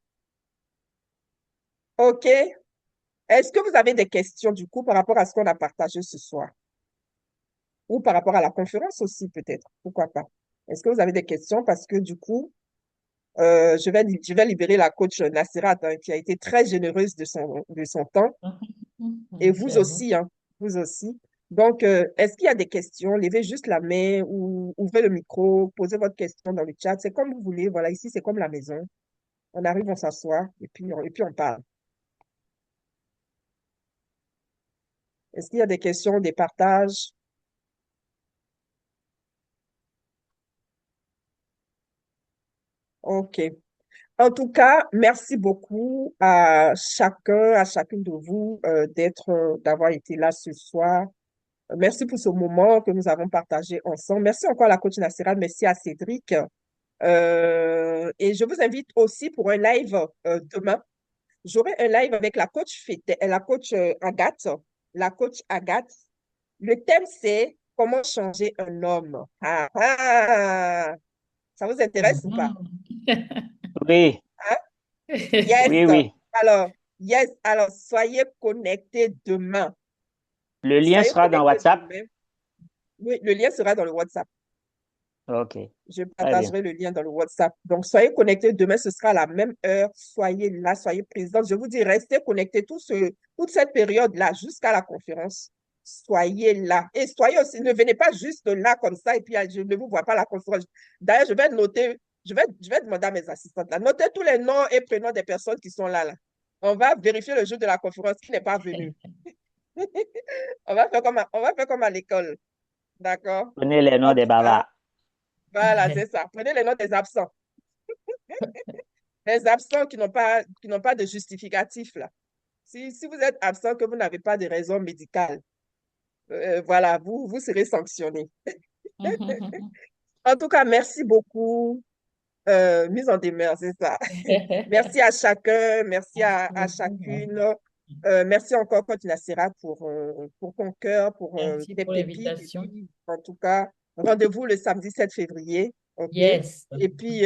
OK? Est-ce que vous avez des questions du coup par rapport à ce qu'on a partagé ce soir? Ou par rapport à la conférence aussi, peut-être? Pourquoi pas? Est-ce que vous avez des questions? Parce que du coup, je vais libérer la coach Nassirat, hein, qui a été très généreuse de son temps. Et vous J'avoue. aussi, hein, vous aussi. Donc, est-ce qu'il y a des questions? Levez juste la main ou ouvrez le micro, posez votre question dans le chat. C'est comme vous voulez. Voilà, ici, c'est comme la maison. On arrive, on s'assoit et puis on parle. Est-ce qu'il y a des questions, des partages? OK. En tout cas, merci beaucoup à chacun, à chacune de vous d'avoir été là ce soir. Merci pour ce moment que nous avons partagé ensemble. Merci encore à la coach Nassira, merci à Cédric. Et je vous invite aussi pour un live demain. J'aurai un live avec la coach Agathe. La coach Agathe. Le thème, c'est comment changer un homme. Ah, ah. Ça vous intéresse ou pas? Mhm. Oui, Hein? Yes. oui, oui. Alors, yes. Alors, soyez connectés demain. Le lien Soyez sera dans connectés WhatsApp. demain. Oui, le lien sera dans le WhatsApp. OK, Je très bien. partagerai le lien dans le WhatsApp. Donc, soyez connectés. Demain, ce sera à la même heure. Soyez là, soyez présents. Je vous dis, restez connectés toute cette période-là jusqu'à la conférence. Soyez là. Et soyez aussi, ne venez pas juste là comme ça et puis je ne vous vois pas à la conférence. D'ailleurs, je vais noter, je vais demander à mes assistantes là, notez tous les noms et prénoms des personnes qui sont là. On va vérifier le jour de la conférence qui n'est pas venu. On va faire comme à l'école. D'accord? Prenez les noms En des tout cas, bavards. voilà, c'est ça. Prenez les noms des absents. Les absents qui n'ont pas de justificatif, là. Si vous êtes absent, que vous n'avez pas de raison médicale, voilà, vous serez sanctionné. En tout cas, merci beaucoup. Mise en demeure, c'est ça. Merci à chacun, merci Merci à beaucoup. chacune. Merci encore, Coach Nassira, pour ton cœur, pour Merci tes pour pépites. Et l'invitation. puis, en tout cas, rendez-vous le samedi 7 février. OK? Yes. Et puis,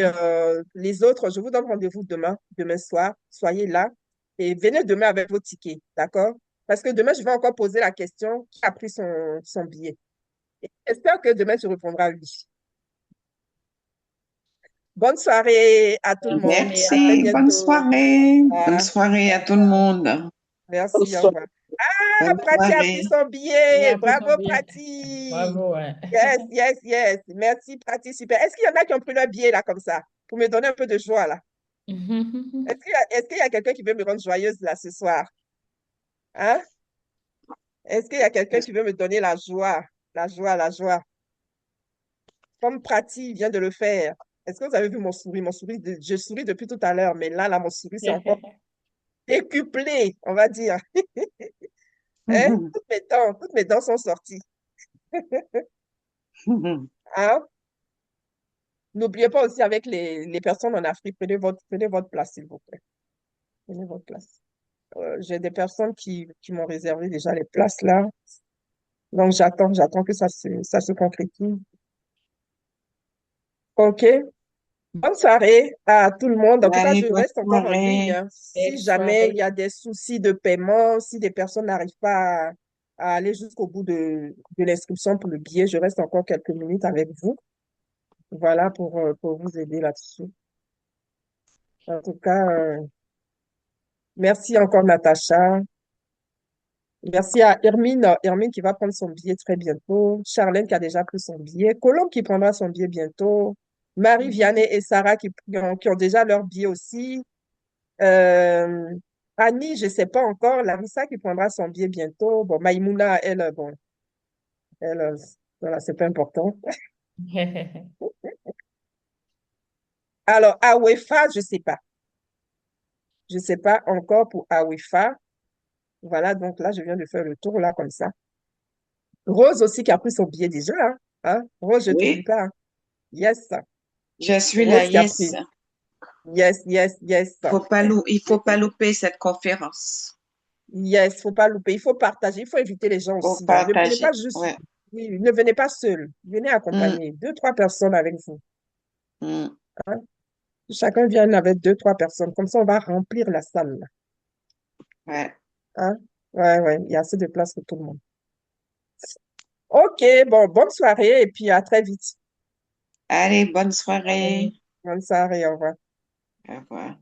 les autres, je vous donne rendez-vous demain soir. Soyez là et venez demain avec vos tickets. D'accord? Parce que demain, je vais encore poser la question qui a pris son billet. Et j'espère que demain, tu répondras oui. Bonne soirée à tout le Bonne monde. soirée à À très tous. Merci, bonne bientôt. soirée. Bonne Ah, soirée à tout le monde. merci, au revoir. Ah, Bonne Prati a pris soirée. son Il billet. a pris son Bravo, billet. Prati. Bravo, ouais. Yes, yes, yes. Merci, Prati, super. Est-ce qu'il y en a qui ont pris leur billet là comme ça pour me donner un peu de joie là? Est-ce qu'il y a quelqu'un qui veut me rendre joyeuse là ce soir? Hein? Est-ce qu'il y a quelqu'un qui veut me donner la joie? La joie, la joie. Comme Prati vient de le faire. Est-ce que vous avez vu mon sourire? Je souris depuis tout à l'heure, mais là, mon sourire, c'est encore décuplé, on va dire. Hein? Toutes mes dents sont sorties. Hein? N'oubliez pas aussi avec les personnes en Afrique, prenez votre place, s'il vous plaît. Prenez votre place. J'ai des personnes qui m'ont réservé déjà les places là. Donc, j'attends que ça se concrétise. OK. Bonne soirée à tout le monde. En tout cas, Allez, je bonne reste encore en ligne, soirée. hein. Si Belle jamais il y soirée. a des soucis de paiement, si des personnes n'arrivent pas à aller jusqu'au bout de l'inscription pour le billet, je reste encore quelques minutes avec vous. Voilà pour vous aider là-dessus. En tout cas, merci encore, Natacha. Merci à Hermine qui va prendre son billet très bientôt. Charlène qui a déjà pris son billet. Colombe qui prendra son billet bientôt. Marie, Vianney et Sarah qui ont déjà leur billet aussi. Euh, Annie, je ne sais pas encore. Larissa qui prendra son billet bientôt. Bon, Maïmouna, elle, bon, elle, voilà, c'est pas important. Alors, Awefa, je ne sais pas. Je ne sais pas encore pour Awefa. Voilà, donc là, je viens de faire le tour là comme ça. Rose aussi qui a pris son billet déjà, hein. Hein? Rose, je ne t'oublie Oui, pas, hein. Yes. je suis là, Rose qui a yes. pris. Yes, yes, yes. Il faut pas louper cette conférence. Yes, faut pas louper. Il faut partager. Il faut inviter les gens Faut aussi, hein. Ne venez pas partager. juste. Ouais. Oui, ne venez pas seul. Venez Mm, accompagner deux, trois personnes avec vous, mm. hein. Chacun vient avec deux, trois personnes. Comme ça, on va remplir la salle, là, Ouais. hein. Ouais, ouais. Il y a assez de place pour tout le monde. OK, bon, bonne soirée et puis à très vite. Allez, bonne soirée. Allez. Bonne soirée, au revoir. Au revoir.